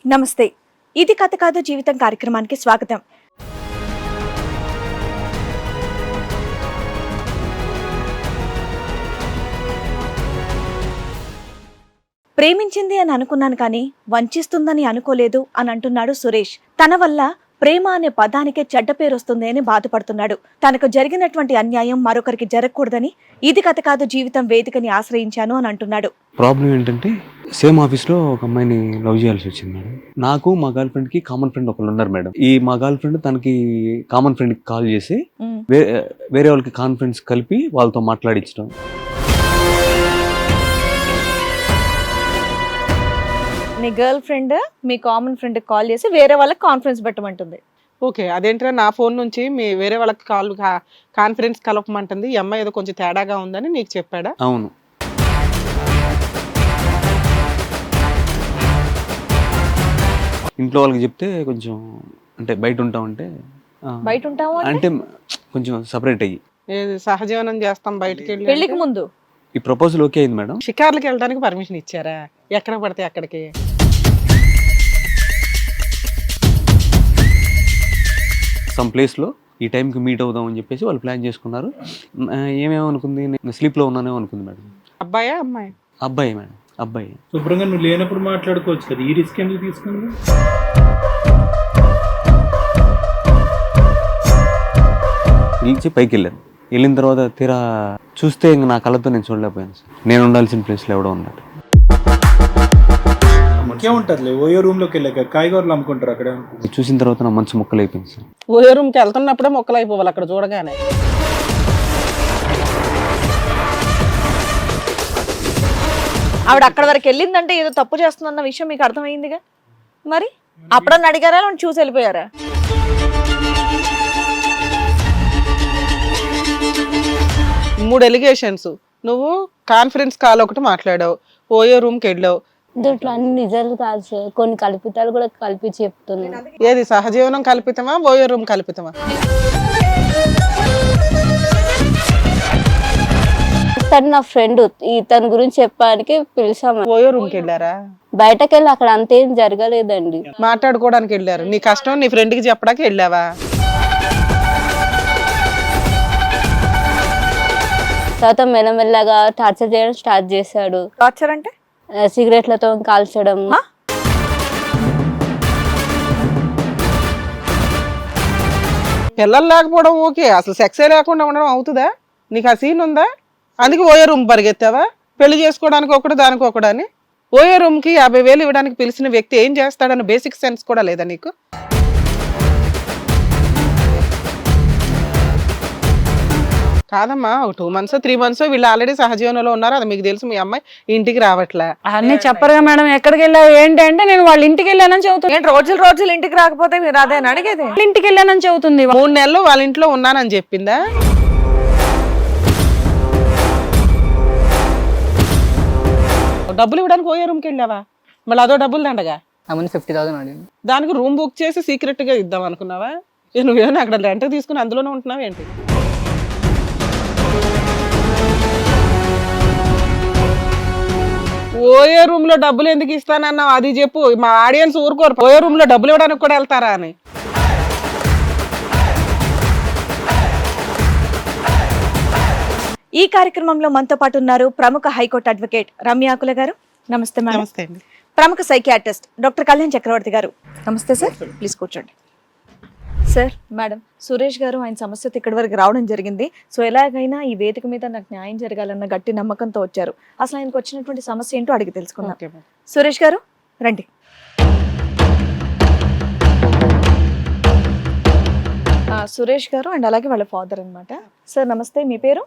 నమస్తే. ఇది కథ కాదు జీవితం కార్యక్రమానికి స్వాగతం. ప్రేమించింది అని అనుకున్నాను కానీ వంచిస్తుందని అనుకోలేదు అని అంటున్నాడు సురేష్. తన వల్ల ప్రేమ అనే పదానికే చెడ్డ పేరు వస్తుంది అని బాధపడుతున్నాడు. తనకు జరిగినటువంటి అన్యాయం మరొకరికి జరగకూడదని ఇది కథ కాదు జీవితం వేదికని ఆశ్రయించాను అని అంటున్నాడు. ప్రాబ్లం ఏంటంటే సేమ్ ఆఫీస్లో ఒక అమ్మాయిని లవ్ చేయాల్సి వచ్చింది మేడం. నాకు మా గర్ల్ ఫ్రెండ్కి కామన్ ఫ్రెండ్ ఒకళ్ళు ఉన్నారు మేడం. ఈ మా గర్ల్ ఫ్రెండ్ తనకి కామన్ ఫ్రెండ్కి కాల్ చేసి వేరే వాళ్ళకి కాన్ఫరెన్స్ కలిపి వాళ్ళతో మాట్లాడించడం. నీ గర్ల్ ఫ్రెండ్ మీ కామన్ ఫ్రెండ్ కాల్ చేసి వేరే వాళ్ళకి కాన్ఫరెన్స్ పెట్టమంటుంది. ఓకే, అదేంటంటే నా ఫోన్ నుంచి మీ వేరే వాళ్ళకి కాన్ఫరెన్స్ కలపమంటుంది. ఈ అమ్మాయి ఏదో కొంచెం తేడాగా ఉందని నీకు చెప్పాడా? అవును. ఇంట్లో వాళ్ళకి చెప్తే కొంచెం అంటే బయట ఉంటామంటే బయట ఉంటాము అంటే కొంచెం సపరేట్ అయ్యి సహజీవనం చేస్తాం బయటకు వెళ్ళి. పెళ్లికి ముందు ఈ ప్రపోజల్ ఓకే అయింది మేడం. షికార్లకి వెళ్ళడానికి పర్మిషన్ ఇచ్చారా? ఎక్కడ పడితే అక్కడికి? సమ్ ప్లేస్లో ఈ టైంకి మీట్ అవుదాం అని చెప్పేసి వాళ్ళు ప్లాన్ చేసుకున్నారు. ఏమేమనుకుంది, నేను స్లీప్లో ఉన్నానేమో అనుకుంది మేడం. అబ్బాయా అమ్మాయి? అబ్బాయి మేడం, అబ్బాయి. శుభ్రంగా నువ్వు లేనప్పుడు మాట్లాడుకోవచ్చు కదా, ఈ రిస్క్ ఎందుకు తీసుకుంది? పిలిచి పైకి వెళ్ళాను. వెళ్ళిన తర్వాత తీరా చూస్తే ఇంక నా కళ్ళతో నేను చూడలేకపోయాను సార్. నేను ఉండాల్సిన ప్లేస్లో ఎవడో ఉన్నాడు. ఇంకేముంటారులే, ఓయో రూమ్ లోకి వెళ్ళాక కాయగూరలు అమ్ముకుంటారు అక్కడ. చూసిన తర్వాత నా మనసు ముక్కలు అయిపోయింది సార్. ఓయో రూమ్కి వెళ్తున్నప్పుడే మొక్కలు అయిపోవాలి అక్కడ చూడగానే. ఆవిడ అక్కడ వరకు వెళ్ళిందంటే ఏదో తప్పు చేస్తుందన్న విషయం మీకు అర్థమైందిగా. మరి అప్పుడన్నా అడిగారా, చూసి వెళ్ళిపోయారా? మూడు ఎలిగేషన్స్. నువ్వు కాన్ఫరెన్స్ కాల్ ఒకటి మాట్లాడావు, ఓయో రూమ్కి వెళ్ళావు. దీంట్లో అన్ని నిజాలు కాదు సార్, కొన్ని కల్పితాలు కూడా కలిపి చెప్తున్నా. ఏది సహజీవనం కల్పితమా, ఓయో రూమ్ కల్పితమా? తను నా ఫ్రెండ్, ఇతని గురించి చెప్పడానికి పిలిచాము. ఓయో రూమ్కి వెళ్ళారా? బయటకు వెళ్ళి అక్కడ అంతేం జరగలేదండి. మాట్లాడుకోవడానికి వెళ్ళారు. నీ కష్టం నీ ఫ్రెండ్కి చెప్పడానికి వెళ్ళావా? తర్వాత మెల్లమెల్లగా టార్చర్ చేయడం స్టార్ట్ చేశాడు. టార్చర్ అంటే సిగరెట్లతో కాల్చడం. పిల్లలు లేకపోవడం ఓకే, అసలు సెక్సే లేకుండా ఉండడం అవుతుందా? నీకు ఆ సీన్ ఉందా? అందుకే ఓయో రూమ్ పరిగెత్తావా? పెళ్లి చేసుకోవడానికి ఒకటి దానికి ఒకటి అని. ఓయో రూమ్కి 50,000 ఇవ్వడానికి పిలిచిన వ్యక్తి ఏం చేస్తాడన్న బేసిక్ సెన్స్ కూడా లేదా నీకు? కాదమ్మా, 2 months 3 months వీళ్ళు ఆల్రెడీ సహజీవనంలో ఉన్నారు, అది మీకు తెలుసు. మీ అమ్మాయి ఇంటికి రావట్లే. అన్ని చెప్పరుగా మేడం. ఎక్కడికి వెళ్ళావు ఏంటి అంటే నేను వాళ్ళ ఇంటికి వెళ్ళానని చెబుతుంది. ఏంటి రోజులు ఇంటికి రాకపోతే మీరు అదే అడిగేది? వాళ్ళ ఇంటికి వెళ్ళానని చెబుతుంది. 3 నెలలు వాళ్ళ ఇంట్లో ఉన్నానని చెప్పిందా? డబ్బులు ఇవ్వడానికి ఓయో రూమ్కి వెళ్ళావా? మళ్ళీ అదో డబ్బులు దండగా. 50,000 అడిగింది. దానికి రూమ్ బుక్ చేసి సీక్రెట్ గా ఇద్దాం అనుకున్నావా? నువ్వేమో అక్కడ రెంట్ తీసుకుని అందులోనే ఉంటున్నావు ఏంటి? ఓయో రూమ్ లో డబ్బులు ఎందుకు ఇస్తానన్నావు అది చెప్పు. మా ఆడియన్స్ ఊరుకోరు, ఓయో రూమ్ లో డబ్బులు ఇవ్వడానికి కూడా వెళ్తారా అని. ఈ కార్యక్రమంలో మనతో పాటు ఉన్నారు ప్రముఖ హైకోర్టు అడ్వకేట్ రమ్య ఆకుల గారు. నమస్తే మేడం. నమస్తే అండి. ప్రముఖ సైకియాట్రిస్ట్ డాక్టర్ కళ్యాణ్ చక్రవర్తి గారు. నమస్తే సార్, ప్లీజ్ కూర్చోండి. సార్, మేడం, సురేష్ గారు ఆయన సమస్యతో ఇక్కడి వరకు రావడం జరిగింది. సో ఎలాగైనా ఈ వేదిక మీద నాకు న్యాయం జరగాలన్న గట్టి నమ్మకంతో వచ్చారు. అసలు ఆయనకు వచ్చినటువంటి సమస్య ఏంటో అడిగి తెలుసుకుందాం. Okay madam. సురేష్ గారు రండి. సురేష్ గారు అండ్ అలాగే వాళ్ళ ఫాదర్ అన్నమాట. సార్ నమస్తే, మీ పేరు?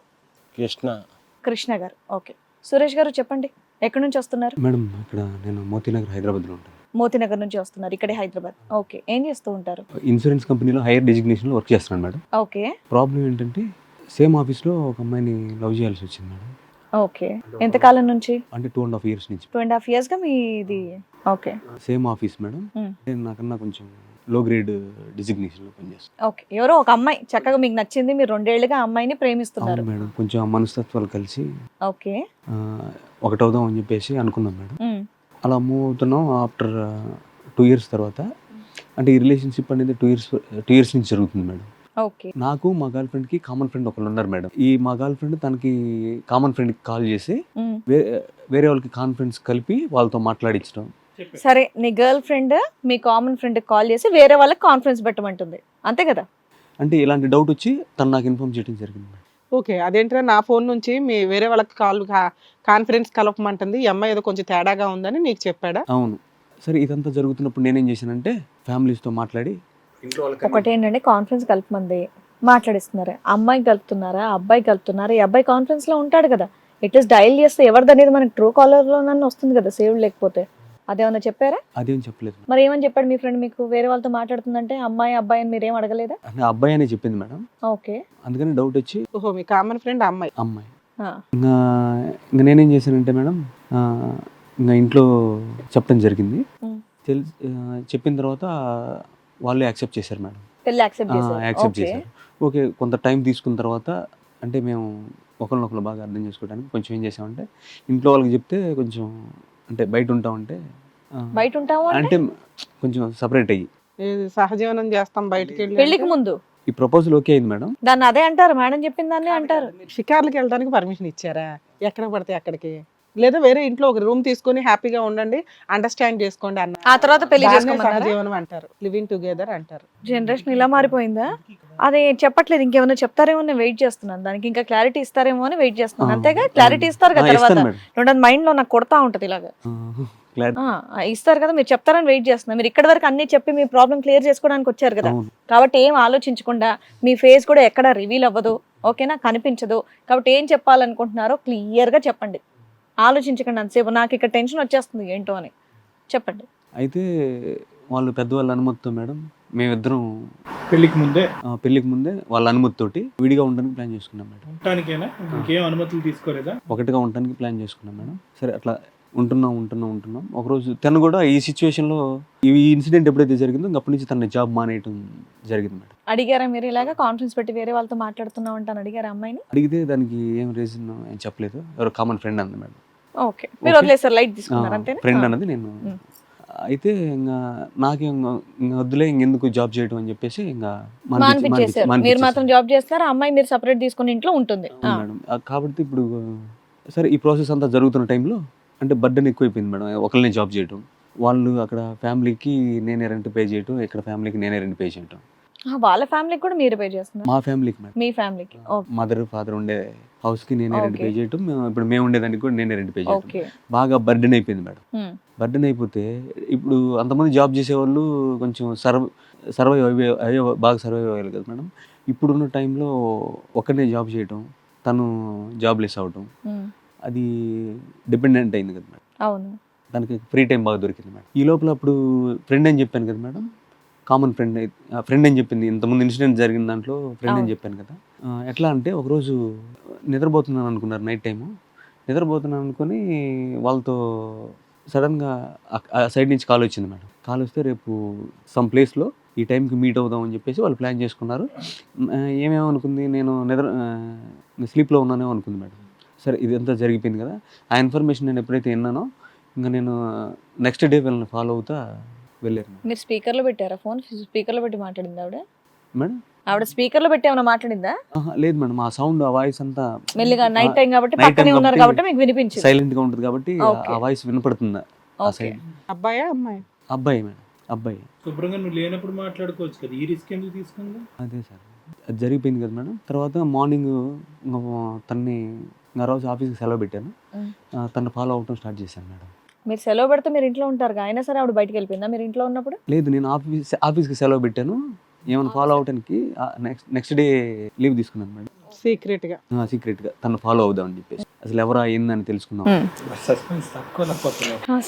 కృష్ణ గారు. ఓకే, సురేష్ గారు చెప్పండి, ఎక్కడి నుంచి వస్తున్నారు? మేడం ఇక్కడ నేను మోతీనగర్ హైదరాబాద్లో ఉంటాను. మోతీనగర్ నుంచి వస్తున్నారు, ఇక్కడే హైదరాబాద్. ఓకే, ఏం చేస్తూ ఉంటారు? ఇన్సూరెన్స్ కంపెనీలో హైయర్ డెసిగ్నేషన్లో వర్క్ చేస్తున్నాను మేడం. ఓకే. ప్రాబ్లం ఏంటంటే సేమ్ ఆఫీస్లో ఒక అమ్మాయిని లవ్ చేయాల్సి వచ్చింది మేడం. ఓకే, ఎంతకాలం నుంచి? అంటే 2.5 years నుంచి. 2.5 years గా మీది? ఓకే. Same office madam. నాకన్నా కొంచెం లో గ్రేడ్ డిజిగ్నేషన్ లో పనిచేస్తాను. ఓకే, ఎవరో ఒక అమ్మాయి చక్కగా మీకు నచ్చింది, మీరు 2 ఏళ్లుగా అమ్మాయిని ప్రేమిస్తున్నారు మేడం. కొంచెం మనస్తత్వాలు కలిసి ఓకే ఒకటవుదాం అని చెప్పేసి అనుకున్నాం మేడం. అలా మూవ్ అవుతున్నాం. ఆఫ్టర్ 2 ఇయర్స్ తర్వాత, అంటే ఈ రిలేషన్షిప్ అనేది 2 ఇయర్స్ నుంచి జరుగుతుంది మేడం. ఓకే. నాకు మా గర్ల్ ఫ్రెండ్కి కామన్ ఫ్రెండ్ ఒకళ్ళు ఉన్నారు మేడం. ఈ మా గర్ల్ ఫ్రెండ్ తనకి కామన్ ఫ్రెండ్కి కాల్ చేసి వేరే వాళ్ళకి కాన్ఫరెన్స్ కలిపి వాళ్ళతో మాట్లాడించడం. సరే, నీ గర్ల్ ఫ్రెండ్ మీ కామన్ ఫ్రెండ్ కాల్ చేసి వేరే వాళ్ళకి కాన్ఫరెన్స్ పెట్టమంటుంది, అంతే కదా? అంటే ఇలాంటి డౌట్ వచ్చి తను నాకు ఇన్ఫార్మ్ చేయడం జరిగింది మేడం. ఓకే, అదేంటంటే నా ఫోన్ నుంచి మీ వేరే వాళ్ళకి కాన్ఫరెన్స్ కలపమంటుంది, ఈ అమ్మాయి ఏదో కొంచెం తేడాగా ఉందని నీకు చెప్పాడా? అవును. సరే, ఇదంతా జరుగుతున్నప్పుడు నేనేం చేశానంటే ఫ్యామిలీస్తో మాట్లాడి ఒకటేంటంటే కాన్ఫరెన్స్ కలపమంది మాట్లాడిస్తున్నారు, అమ్మాయి కలుపుతున్నారా అబ్బాయి కలుపుతున్నారా? ఈ అబ్బాయి కాన్ఫరెన్స్ లో ఉంటాడు కదా, ఎట్లీస్ట్ డైల్ చేస్తే ఎవరిది అనేది మనకి ట్రూ కాలర్ లో నన్ను వస్తుంది కదా సేవ్, లేకపోతే అదేమన్నా చెప్పారా? అదేం చెప్పలేదు. మరి ఏమని చెప్పాడు మీ ఫ్రెండ్ మీకు? వేరే వాళ్ళతో మాట్లాడుతుందంటే అమ్మాయి అబ్బాయి అని మీరేం అడగలేదా? అంటే అబ్బాయి అనే చెప్పింది మేడం. ఓకే. అందుకని డౌట్ వచ్చి ఓహో, మీ కామన్ ఫ్రెండ్ అమ్మాయి. ఇంకా నేనేం చేశానంటే మేడం, ఇంకా ఇంట్లో చెప్పడం జరిగింది. చెప్పిన తర్వాత వాళ్ళు యాక్సెప్ట్ చేశారు మేడం. పెళ్లి యాక్సెప్ట్ యాక్సెప్ట్ చేశారు. ఓకే, కొంత టైం తీసుకున్న తర్వాత అంటే మేము ఒకరినొకరు బాగా అర్థం చేసుకోవడానికి కొంచెం ఏం చేసామంటే, ఇంట్లో వాళ్ళకి చెప్తే కొంచెం అంటే బయట ఉంటామంటే బయట ఉంటాము అంటే కొంచెం సపరేట్ అయ్యి సహజీవనం చేస్తాం బయటికి వెళ్ళి. పెళ్లికి ముందు ఈ ప్రపోజల్ ఓకే అయింది మేడం. దాన్ని అదే అంటారు, మేడం చెప్పిన దాన్ని అంటారు. షికార్లకి వెళ్ళడానికి పర్మిషన్ ఇచ్చారా? ఎక్కడ పడితే అక్కడికి, లేదా వేరే ఇంట్లో ఒక రూమ్ తీసుకొని హ్యాపీగా ఉండండి, అండర్స్టాండ్ చేసుకోండి అన్న. ఆ తర్వాత పెళ్లి దాన్నే చేసుకోమన్నారా? సహజీవనం అంటారు, లివింగ్ టుగెదర్ అంటారు. జనరేషన్ ఇలా మారిపోయిందా? అదే చెప్పట్లేదు, ఇంకేమైనా చెప్తారేమో నేను వెయిట్ చేస్తున్నాను, దానికి ఇంకా క్లారిటీ ఇస్తారేమో అని వెయిట్ చేస్తున్నాను. అంతేగా, క్లారిటీ ఇస్తారు కదా తర్వాత. ఇస్తాను మేడం. రెండు మైండ్ లో నాకు కొడతా ఉంటది ఇలాగా. ఇస్తారు కదా, మీరు చెప్తారని వెయిట్ చేస్తున్నా. మీరు ఇక్కడి వరకు అన్ని చెప్పి మీ ప్రాబ్లం క్లియర్ చేసుకోవడానికి వచ్చారు కదా, అవును. కాబట్టి ఏం ఆలోచించకుండా మీ ఫేస్ కూడా ఎక్కడ రివీల్ అవ్వదు, ఓకేనా, కనిపించదు. కాబట్టి ఏం చెప్పాలనుకుంటున్నారో క్లియర్ గా చెప్పండి, ఆలోచించకండి అంతసేపు. నాకు ఇక్కడ టెన్షన్ వచ్చేస్తుంది ఏంటో అని చెప్పండి. అయితే వాళ్ళు పెద్దవాళ్ళ అనుమతితో మేడం మేమిద్దరం పెళ్లికి ముందే వాళ్ళ అనుమతితోటి విడిగా ఉండడానికి ప్లాన్ చేసుకున్నాం మేడం. ఉండటానికేనా? ఇంకేం అనుమతులు తీసుకోలేదా? ఒకటిగా ఉండడానికి ప్లాన్ చేసుకున్నాం మేడం. సరే, అట్లా ఉంటున్నాం. ఒకరోజు తను కూడా ఈ సిచ్యువేషన్లో ఈ ఇన్సిడెంట్ ఎప్పుడైతే జరిగిందో అప్పటి నుంచి తన జాబ్ మానేయటం జరిగింది మేడం. అడిగారా మీరు ఇలాగా కాన్ఫరెన్స్ పెట్టి వేరే వాళ్ళతో మాట్లాడుతున్నావు అంటాను, అడిగారా అమ్మాయిని? అడిగితే దానికి ఏం రీజన్ ఏం చెప్పలేదు. ఎవరో కామన్ ఫ్రెండ్ అంది మేడం. ఓకే, మీరు వదిలేసారు, లైట్ తీసుకున్నారు అంతే. ఫ్రెండ్ అన్నది నేను. అయితే ఇంకా నాకే ఇంకా వద్దులే, ఇంకెందుకు జాబ్ చేయడం అని చెప్పేసి ఇంకా మానిపించేశారు. మీరు మాత్రం జాబ్ చేస్తారు, అమ్మాయి మీరు సెపరేట్ తీసుకుని ఇంట్లో ఉంటుంది మేడం. కాబట్టి ఇప్పుడు సరే, ఈ ప్రాసెస్ అంతా జరుగుతున్న టైంలో అంటే బర్డెన్ ఎక్కువైపోయింది మేడం. ఒకరినే జాబ్ చేయడం, వాళ్ళు అక్కడ ఫ్యామిలీకి నేనే రెంట్ పే చేయటం, ఇక్కడ ఫ్యామిలీకి నేనే రెంట్ పే చేయటం. వాళ్ళ ఫ్యామిలీకి కూడా మీరు పే చేస్తున్నారు? మా ఫ్యామిలీకి మేడం. మీ ఫ్యామిలీకి. మదర్ ఫాదర్ ఉండే హౌస్ కి నేనే రెంట్ పే చేయటం, ఇప్పుడు మేము ఉండేదానికి కూడా నేనే రెంట్ పే చేయటం. ఓకే. బాగా బర్డెన్ అయిపోయింది మేడం. బర్డెన్ అయిపోతే ఇప్పుడు అంతమంది జాబ్ చేసేవాళ్ళు కొంచెం సర్వైవ్ బాగా సర్వైవ్ అయ్యాలి కదా మేడం. ఇప్పుడున్న టైంలో ఒక్కనే జాబ్ చేయటం, తను జాబ్లెస్ అవటం, అది డిపెండెంట్ అయింది కదా మేడం. అవును. దానికి ఫ్రీ టైం బాగా దొరికింది మేడం. ఈ లోపల అప్పుడు ఫ్రెండ్ అని చెప్పాను కదా మేడం, కామన్ ఫ్రెండ్ అని చెప్పింది. ఇంతకుముందు ఇన్సిడెంట్ జరిగిన దాంట్లో ఫ్రెండ్ అని చెప్పాను కదా. ఎట్లా అంటే ఒకరోజు నిద్రపోతున్నాను అనుకున్నారు, నైట్ టైము నిద్రపోతున్నాను అనుకుని వాళ్ళతో సడన్గా ఆ సైడ్ నుంచి కాల్ వచ్చింది మేడం. కాల్ వస్తే రేపు సమ్ ప్లేస్లో ఈ టైంకి మీట్ అవుదాం అని చెప్పేసి వాళ్ళు ప్లాన్ చేసుకున్నారు. ఏమేమనుకుంది, నేను స్లీప్లో ఉన్నానేమో అనుకుంది మేడం. సరే, ఇదంతా జరిగిపోయింది కదా. ఆ ఇన్ఫర్మేషన్ నేను ఎప్పుడైతే విన్నానో ఇంకా నేను నెక్స్ట్ డే వీళ్ళని ఫాలో అవుతా వెళ్ళారు. మీరు స్పీకర్లో పెట్టారా ఫోన్? స్పీకర్లో పెట్టి మాట్లాడింది ఆవిడ? మేడం ఆవిడ స్పీకర్లో పెట్టి ఏమైనా మాట్లాడిందా? లేదు మేడం, ఆ సౌండ్, ఆ వాయిస్ అంతా మెల్లిగా నైట్ టైం కాబట్టి పక్కనే ఉన్నారు కాబట్టి మీకు వినిపించింది. సైలెంట్ గా ఉంటుంది కాబట్టి ఆ వాయిస్ వినపడుతుందా? అబ్బాయా అమ్మాయి? అబ్బాయి మేడం, అబ్బాయి. శుభ్రంగా నువ్వు లేనప్పుడు మాట్లాడుకోవచ్చు కదా, ఈ రిస్క్ ఎందుకు తీసుకుందా? అదే సార్, అది జరిగిపోయింది కదా మేడం. తర్వాత మార్నింగ్ తన్ని రోజు ఆఫీస్కి సెలవు పెట్టాను, తను ఫాలో అవటం స్టార్ట్ చేశాను మేడం. మీరు సెలవు పెడితే మీరు ఇంట్లో ఉంటారు, అయినా సరే ఆవిడ బయటకు వెళ్ళిపోయిందా మీరు ఇంట్లో ఉన్నప్పుడు? లేదు, నేను ఆఫీస్కి సెలవు పెట్టాను, ఏమైనా ఫాలో అవటానికి నెక్స్ట్ డే లీవ్ తీసుకున్నాను మేడం. సీక్రెట్ గా తను ఫాలో అవుదామని చెప్పేసి, అసలు ఎవరా ఏందని తెలుసుకున్నాం.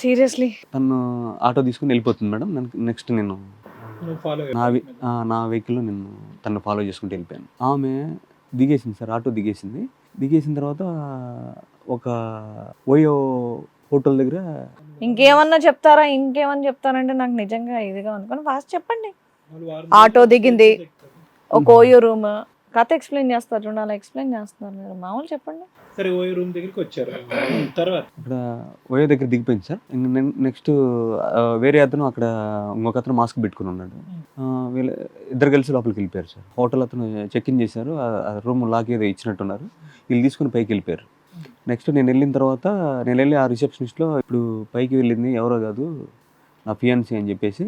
సీరియస్లీ తను ఆటో తీసుకుని వెళ్ళిపోతుంది మేడం. నెక్స్ట్ నేను నా వెహికల్లో నేను తను ఫాలో చేసుకుంటూ వెళ్ళిపోయాను. ఆమె దిగేసింది సార్, ఆటో దిగేసింది. దిగేసిన తర్వాత ఒక ఓయో హోటల్ దగ్గర ఇంకేమన్నా చెప్తారంటే నాకు నిజంగా ఇదిగా అనుకోని ఫాస్ట్ చెప్పండి. ఆటో దిగింది, ఒక ఓయో రూమ్, కథ ఎక్స్ప్లెయిన్ చేస్తారు చూడండి, అలా ఎక్స్ప్లెయిన్ చేస్తున్నారు మీరు. మామూలు చెప్పండి. సరే ఓయో రూమ్ దగ్గరికి వచ్చారు. తర్వాత అక్కడ ఓయో దగ్గర దిగిపోయింది సార్. నెక్స్ట్ వేరే అతను అక్కడ ఇంకొక అతను మాస్క్ పెట్టుకుని ఉన్నాడు. వీళ్ళు ఇద్దరు కలిసి లోపలికి వెళ్ళిపోయారు సార్. హోటల్ అతను చెక్ ఇన్ చేశారు, ఆ రూమ్ లాక్ ఏదో ఇచ్చినట్టున్నారు. వీళ్ళు తీసుకుని పైకి వెళ్ళిపోయారు. నెక్స్ట్ నేను వెళ్ళిన తర్వాత నేను వెళ్ళి ఆ రిసెప్షనిస్ట్లో ఇప్పుడు పైకి వెళ్ళింది ఎవరో కాదు నా ఫియాన్సీ అని చెప్పేసి,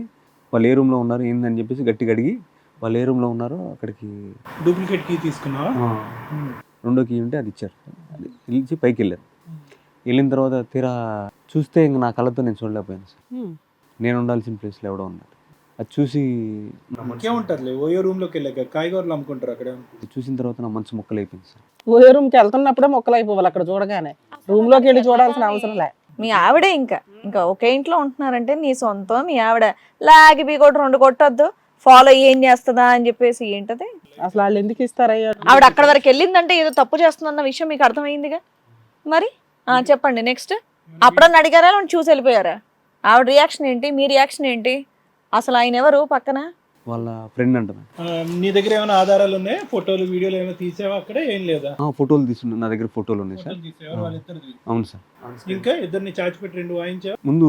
వాళ్ళు ఏ రూమ్లో ఉన్నారు ఏందని చెప్పేసి గట్టిగా అడిగి వాళ్ళు ఏ రూమ్లో ఉన్నారో అక్కడికి డూప్లికేట్ కీ తీసుకున్నావా? రెండో కీ ఉంటే అది ఇచ్చారు. అది ఇచ్చి పైకి వెళ్ళారు. వెళ్ళిన తర్వాత తీరా చూస్తే ఇంక నా కళ్ళతో నేను చూడలేకపోయాను సార్. నేను ఉండాల్సిన ప్లేస్లో ఎవడో ఉన్నాడు. అది చూసి ఇంకేముంటారులే, ఓయో రూమ్ లోకి వెళ్ళాక కాయగూరలు అమ్ముకుంటారు అక్కడ. చూసిన తర్వాత నా మనసు మొక్కలు అయిపోయింది సార్. ఓయో రూమ్కి వెళ్తున్నప్పుడే మొక్కలు అయిపోవాలి అక్కడ చూడగానే. రూమ్ లోకి వెళ్ళి చూడాల్సిన అవసరం లే. మీ ఆవిడే ఇంకా ఒకే ఇంట్లో ఉంటున్నారంటే నీ సొంతం, మీ ఆవిడ లాగి బీగొట్టు 2 కొట్టొద్దు, ఫాలో ఏం చేస్తుందా అని చెప్పేసి ఏంటది అసలు వాళ్ళు ఎందుకు ఇస్తారయ్యా? ఆవిడ అక్కడ వరకు వెళ్ళిందంటే ఏదో తప్పు చేస్తుందన్న విషయం మీకు అర్థమైందిగా. మరి చెప్పండి నెక్స్ట్. అప్పుడన్నా అడిగారా చూసి వెళ్ళిపోయారా? ఆవిడ రియాక్షన్ ఏంటి, మీ రియాక్షన్ ఏంటి? అసలు ఆయన ఎవరు పక్కన? వాళ్ళ ఫ్రెండ్ అంట. నీ దగ్గర ఏమైనా ఆధారాలు ఉన్నాయా? ఫోటోలు వీడియోలు ఏమైనా తీసావా అక్కడ? ఏం లేదా? ఫోటోలు తీసుకున్నా, నా దగ్గర ఫోటోలు ఉన్నాయి సార్. తీసేవారు వాళ్ళిద్దరు. అవును సార్. ఇంకా ఇద్దరిని చాచి పెట్టి 2 వాయించావా? ముందు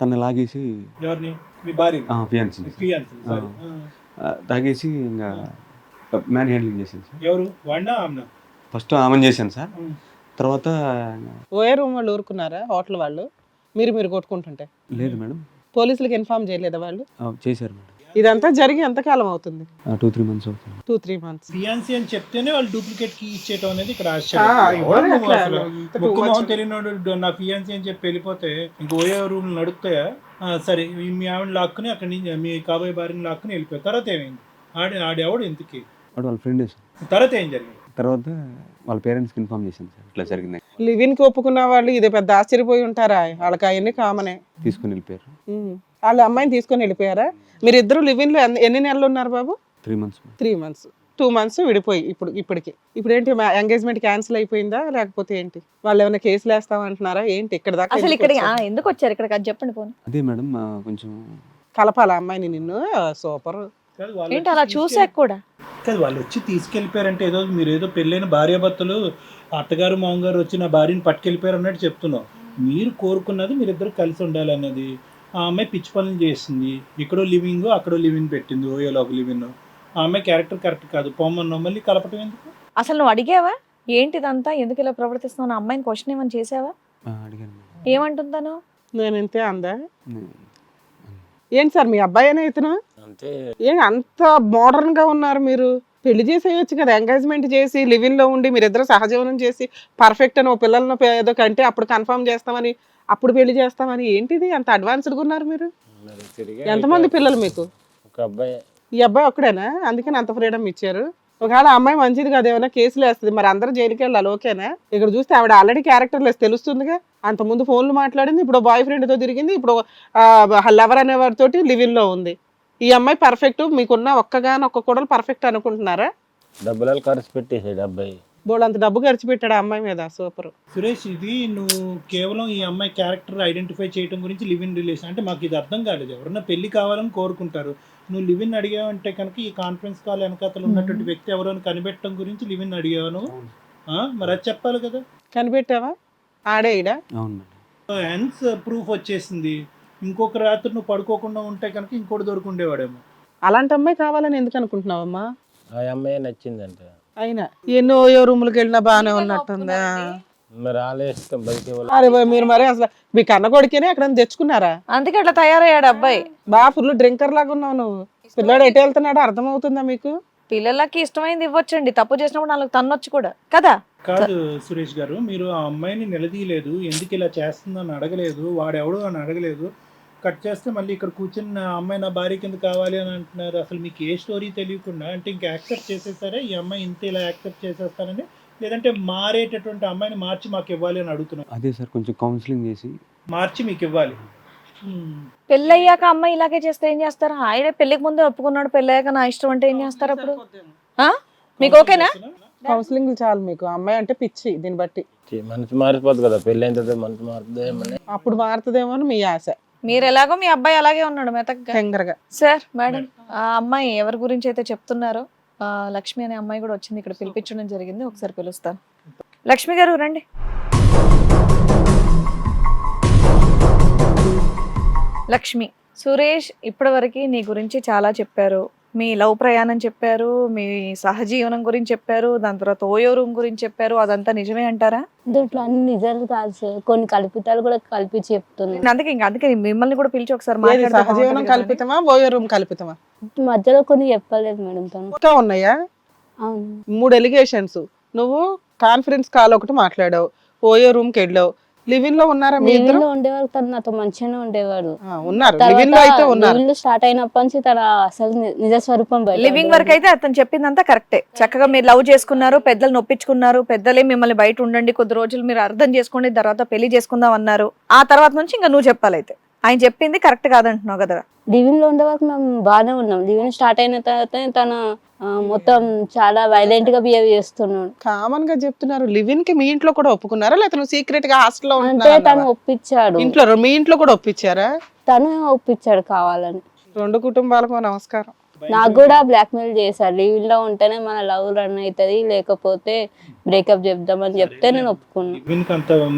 తన లాగేసి ఎవరిని? మీ భార్య? ఫియాన్సీ తాగేసి ఇంకా మ్యాన్ హ్యాండ్లింగ్ చేశాను సార్. ఎవరు? వాడినా ఆమెనా? ఫస్ట్ ఆమెను చేశాను సార్. తర్వాత ఓయో రూమ్ వాళ్ళు ఊరుకున్నారా? హోటల్ వాళ్ళు మీరు కొట్టుకుంటుంటే లేదు మేడం. పోలీసులకు ఇన్ఫార్మ్ చేయలేదా వాళ్ళు? చేశారు మేడం. ఇదంతా జరిగి ఎంతకాలం అవుతుంది? 2-3 months అవుతుంది. 2-3 months. ఫియాన్సీ అని చెప్తేనే వాళ్ళు డూప్లికేట్ కీ ఇచ్చేయటం అనేది ఇక్కడ ఎవరు అట్లా? ముక్కు మొహం తెలియనోడు నా ఫియాన్సీ అని చెప్పి వెళ్ళిపోతే ఇంక ఓయో రూమ్ నడుపుతాయా? సరే, మీ ఆవిడ లాక్కుని అక్కడి నుంచి మీ కాబోయే భార్యని లాక్కుని వెళ్ళిపోయారు. తర్వాత ఏమైంది? ఆడెవడు ఎందుకు? వాడు వాళ్ళ ఫ్రెండ్ సార్. తర్వాత ఏం జరిగింది? తర్వాత వాళ్ళ పేరెంట్స్కి ఇన్ఫార్మ్ చేశాను సార్, ఇట్లా జరిగింది. లివిన్ కి ఒప్పుకున్న వాళ్ళు ఇది పెద్ద ఆశ్చర్యపోయి ఉంటారా? వాళ్ళకి అవన్నీ కామనే. తీసుకుని వెళ్ళిపోయారు. వాళ్ళ అమ్మాయిని తీసుకొని వెళ్ళిపోయారా? మీరు ఇద్దరు లివిన్ లో ఎన్ని నెలలు ఉన్నారు బాబు? 3 months. 3 months. 2 months విడిపోయి ఇప్పుడు ఏంటి ఎంగేజ్మెంట్ క్యాన్సిల్ అయిపోయిందా లేకపోతే ఏంటి? వాళ్ళు ఏమైనా కేసులు వేస్తామంటున్నారా ఏంటి? ఇక్కడ దాకా అసలు ఇక్కడ ఎందుకు వచ్చారు ఇక్కడికి అది చెప్పండి పోనీ. అదే మేడం కొంచెం కలపాల అమ్మాయిని నిన్ను. సూపర్. ఏంటి అలా చూసాక కూడా కాదు, వాళ్ళు వచ్చి తీసుకెళ్ళిపోయారంటే ఏదో మీరు ఏదో పెళ్ళైన భార్యాభర్తలు అత్తగారు మామగారు వచ్చి నా భార్యని పట్టుకెళ్ళిపోయారు అన్నట్టు చెప్తున్నావు. మీరు కోరుకున్నది మీరిద్దరు కలిసి ఉండాలన్నది. ఆ అమ్మాయి పిచ్చి పనులు చేసింది. ఇక్కడో లివింగ్ అక్కడో లివింగ్ పెట్టింది, ఓయోలో ఒక లివింగ్. ఆ అమ్మాయి క్యారెక్టర్ కరెక్ట్ కాదు, పొమ్మన్నావు, మళ్ళీ కలపటం ఎందుకు? అసలు నువ్వు అడిగావా ఏంటిదంతా, ఎందుకు ఇలా ప్రవర్తిస్తున్నావు? అమ్మాయిని క్వశ్చన్ ఏమని చేసావా? అడిగాను మేడం. ఏమంటుందాను? నేను ఇంతే అందా? ఏంటి సార్ మీ అబ్బాయి అయినా ఇతను? అంత మోడర్న్ గా ఉన్నారు మీరు. పెళ్లి చేసేయచ్చు కదా, ఎంగేజ్మెంట్ చేసి లివింగ్ లో ఉండి మీరిద్దరు సహజీవనం చేసి పర్ఫెక్ట్ అని ఓ పిల్లలను ఏదో కంటే అప్పుడు కన్ఫర్మ్ చేస్తామని, అప్పుడు పెళ్లి చేస్తామని. ఏంటిది అంత అడ్వాన్స్డ్గా ఉన్నారు మీరు? ఎంతమంది పిల్లలు మీకు? ఒక అబ్బాయి. ఈ అబ్బాయి ఒక్కడేనా? అందుకని అంత ఫ్రీడమ్ ఇచ్చారు. ఒకవేళ అమ్మాయి మంచిది కదా, ఏమైనా కేసులు వేస్తుంది, మరి అందరూ జైలుకి వెళ్ళాలి. ఓకేనా? ఇక్కడ చూస్తే ఆవిడ ఆల్రెడీ క్యారెక్టర్ లెస్ తెలుస్తుందిగా. అంత ముందు ఫోన్లు మాట్లాడింది, ఇప్పుడు బాయ్ ఫ్రెండ్తో తిరిగింది, ఇప్పుడు లవర్ అనేవారితోటి లివింగ్ లో ఉంది. ఈ అమ్మాయి పర్ఫెక్ట్, మీకున్న ఒక్క కోడలు పర్ఫెక్ట్ అనుకుంటున్నారా? డబ్బులు ఖర్చు పెట్టేసాడు అబ్బాయి. బోళ్ళంత డబ్బు ఖర్చు పెట్టాడు ఆ అమ్మాయి మీద. సూపర్. సురేష్, ఇది నువ్వు కేవలం ఈ అమ్మాయి క్యారెక్టర్ ఐడెంటిఫై చేయడం గురించి లివ్ ఇన్ రిలేషన్ అంటే మాకు ఇది అర్థం కాలేదు. ఎవరన్నా పెళ్లి కావాలని కోరుకుంటారు, నువ్వు లివ్ ఇన్ అడిగావంటే కనుక ఈ కాన్ఫరెన్స్ కాల్ వెనకాతలు ఉన్నటువంటి వ్యక్తి ఎవరో అని కనిపెట్టడం గురించి లివ్ ఇన్ అడిగాను. మరి అది చెప్పాలి కదా. కనిపెట్టావా? ఆడే ఈడ. అవును మేడం. హెన్స్ ప్రూఫ్ వచ్చేసింది. ఇంకొక రాత్రి నువ్వు పడుకోకుండా ఉంటే కనుక ఇంకోటి దొరుకుండేవాడేమో. అలాంటి అమ్మాయి కావాలని ఎందుకు అనుకుంటున్నావమ్మా? ఆ అమ్మాయి నచ్చిందంట. అయినా ఎన్నో రూములకి వెళ్ళినా బాగానే ఉన్నట్టుందా? మరి ఆలోచిస్తాం బయట. అరే మీరు మరి అసలు మీ కన్న కొడుకేనే ఎక్కడ తెచ్చుకున్నారా? అందుకే అట్లా తయారయ్యాడు అబ్బాయి. బాగా ఫుల్ డ్రింకర్ లాగా ఉన్నావు నువ్వు. పిల్లాడు ఎటు వెళ్తున్నాడో అర్థమవుతుందా మీకు? పిల్లలకి ఇష్టమైంది ఇవ్వచ్చండి, తప్పు చేసినప్పుడు వాళ్ళకి తన్నొచ్చు కూడా కదా. కాదు సురేష్ గారు, మీరు ఆ అమ్మాయిని నిలదీయలేదు, ఎందుకు ఇలా చేస్తుందని అడగలేదు, వాడెవడు అని అడగలేదు. కట్ చేస్తే మళ్ళీ ఇక్కడ కూర్చుని అమ్మాయి నా భార్య కింద కావాలి అని అంటున్నారు. అసలు మీకు ఏ స్టోరీ తెలియకుండా అంటే ఇంకా యాక్సెప్ట్ చేసేస్తారా ఈ అమ్మాయి ఇంత ఇలా యాక్సెప్ట్ చేసేస్తారని, లేదంటే మారేటటువంటి అమ్మాయిని మార్చి మాకు ఇవ్వాలి అని అడుగుతున్నాం? అదే సార్, కొంచెం కౌన్సిలింగ్ చేసి మార్చి మీకు ఇవ్వాలి. పెళ్ళయ్యాక అమ్మాయి ఇలాగే చేస్తే ఏం చేస్తారు? ఆయన పెళ్లికి ముందే ఒప్పుకున్నాడు, పెళ్ళయ్యాక నా ఇష్టం అంటే ఏం చేస్తారు అప్పుడు? మీకు ఓకేనా? కౌన్సిలింగ్ చాలు మీకు. అమ్మాయి అంటే పిచ్చి, దీన్ని బట్టి మనసు మారిపోదు కదా, పెళ్ళి అయిన తర్వాత మనసు మారుతుందేమని. అప్పుడు మారుతుందేమో అని మీ ఆశ. మీరు ఎలాగో మీ అబ్బాయి అలాగే ఉన్నాడు మెతకగా. టెంగర్గా. సార్ మేడం, ఆ అమ్మాయి ఎవరి గురించి అయితే చెప్తున్నారో లక్ష్మి అనే అమ్మాయి కూడా వచ్చింది, ఇక్కడ పిలిపించడం జరిగింది. ఒకసారి పిలుస్తాను. లక్ష్మి గారు రండి. లక్ష్మి, సురేష్ ఇప్పటివరకు నీ గురించి చాలా చెప్పారు. మీ లవ్ ప్రయాణం చెప్పారు, మీ సహజీవనం గురించి చెప్పారు, దాని తర్వాత ఓయో రూమ్ గురించి చెప్పారు. అదంతా నిజమే అంటారా? దీంట్లో అన్ని నిజాలు కాదు సార్, కొన్ని కల్పితాలు కూడా కలిపి చెప్తున్నాను. అందుకే మిమ్మల్ని కూడా పిలిచి ఒకసారి ఏది మాట్లాడితే సహజీవనం బాగుంటుంది కదా అని. కల్పితమా ఓయో రూమ్ కల్పితమా? మధ్యలో కొన్ని చెప్పలేదు మేడం తను. ఇంకా ఉన్నాయా? అవును 3 ఎలిగేషన్స్. నువ్వు కాన్ఫరెన్స్ కాల్ ఒకటి మాట్లాడావు, ఓయో రూమ్ కి వెళ్ళావు. లివిన్ లో ఉన్నారా మీ ఇద్దరు? లివింగ్ లో ఉండేవాడు, తను నాతో మంచిగానే ఉండేవాడు. ఉన్నారు, లివిన్ లో అయితే ఉన్నారు. లివింగ్ లో స్టార్ట్ అయినప్పటి నుంచి తన అసలు నిజ స్వరూపం బయట లివింగ్ వరకు అయితే అతను చెప్పిందంతా కరెక్టే. చక్కగా మీరు లవ్ చేసుకున్నారు, పెద్దలు నొప్పించుకున్నారు, పెద్దలే మిమ్మల్ని బయట ఉండండి కొద్ది రోజులు మీరు అర్థం చేసుకోండి, తర్వాత పెళ్లి చేసుకుందాం అన్నారు. ఆ తర్వాత నుంచి ఇంకా నువ్వు చెప్పాలైతే ఆయన చెప్పింది కరెక్ట్ కాదంటున్నావు కదా. లివింగ్ లో ఉండే వరకు మేము బాగానే ఉన్నాం. లివింగ్ స్టార్ట్ అయిన తర్వాత తను మొత్తం చాలా వైలెంట్ గా బిహేవ్ చేస్తున్నాడు. కామన్ గా చెప్తున్నారు. లివిన్ కి మీ ఇంట్లో కూడా ఒప్పుకున్నారా, లేకపోతే నువ్వు సీక్రెట్ గా హాస్టల్లో అంటే తను ఒప్పించాడు. ఇంట్లో మీ ఇంట్లో కూడా ఒప్పించారా? తను ఒప్పించాడు కావాలని. 2 కుటుంబాలకు నమస్కారం. నాకు కూడా బ్లాక్ మెయిల్ చేశారు, లివింగ్ లో ఉంటేనే మన లవ్ రన్ అవుతుంది, లేకపోతే బ్రేకప్ చెప్దామని చెప్తే నేను ఒప్పుకున్నాను. వీనికి అంత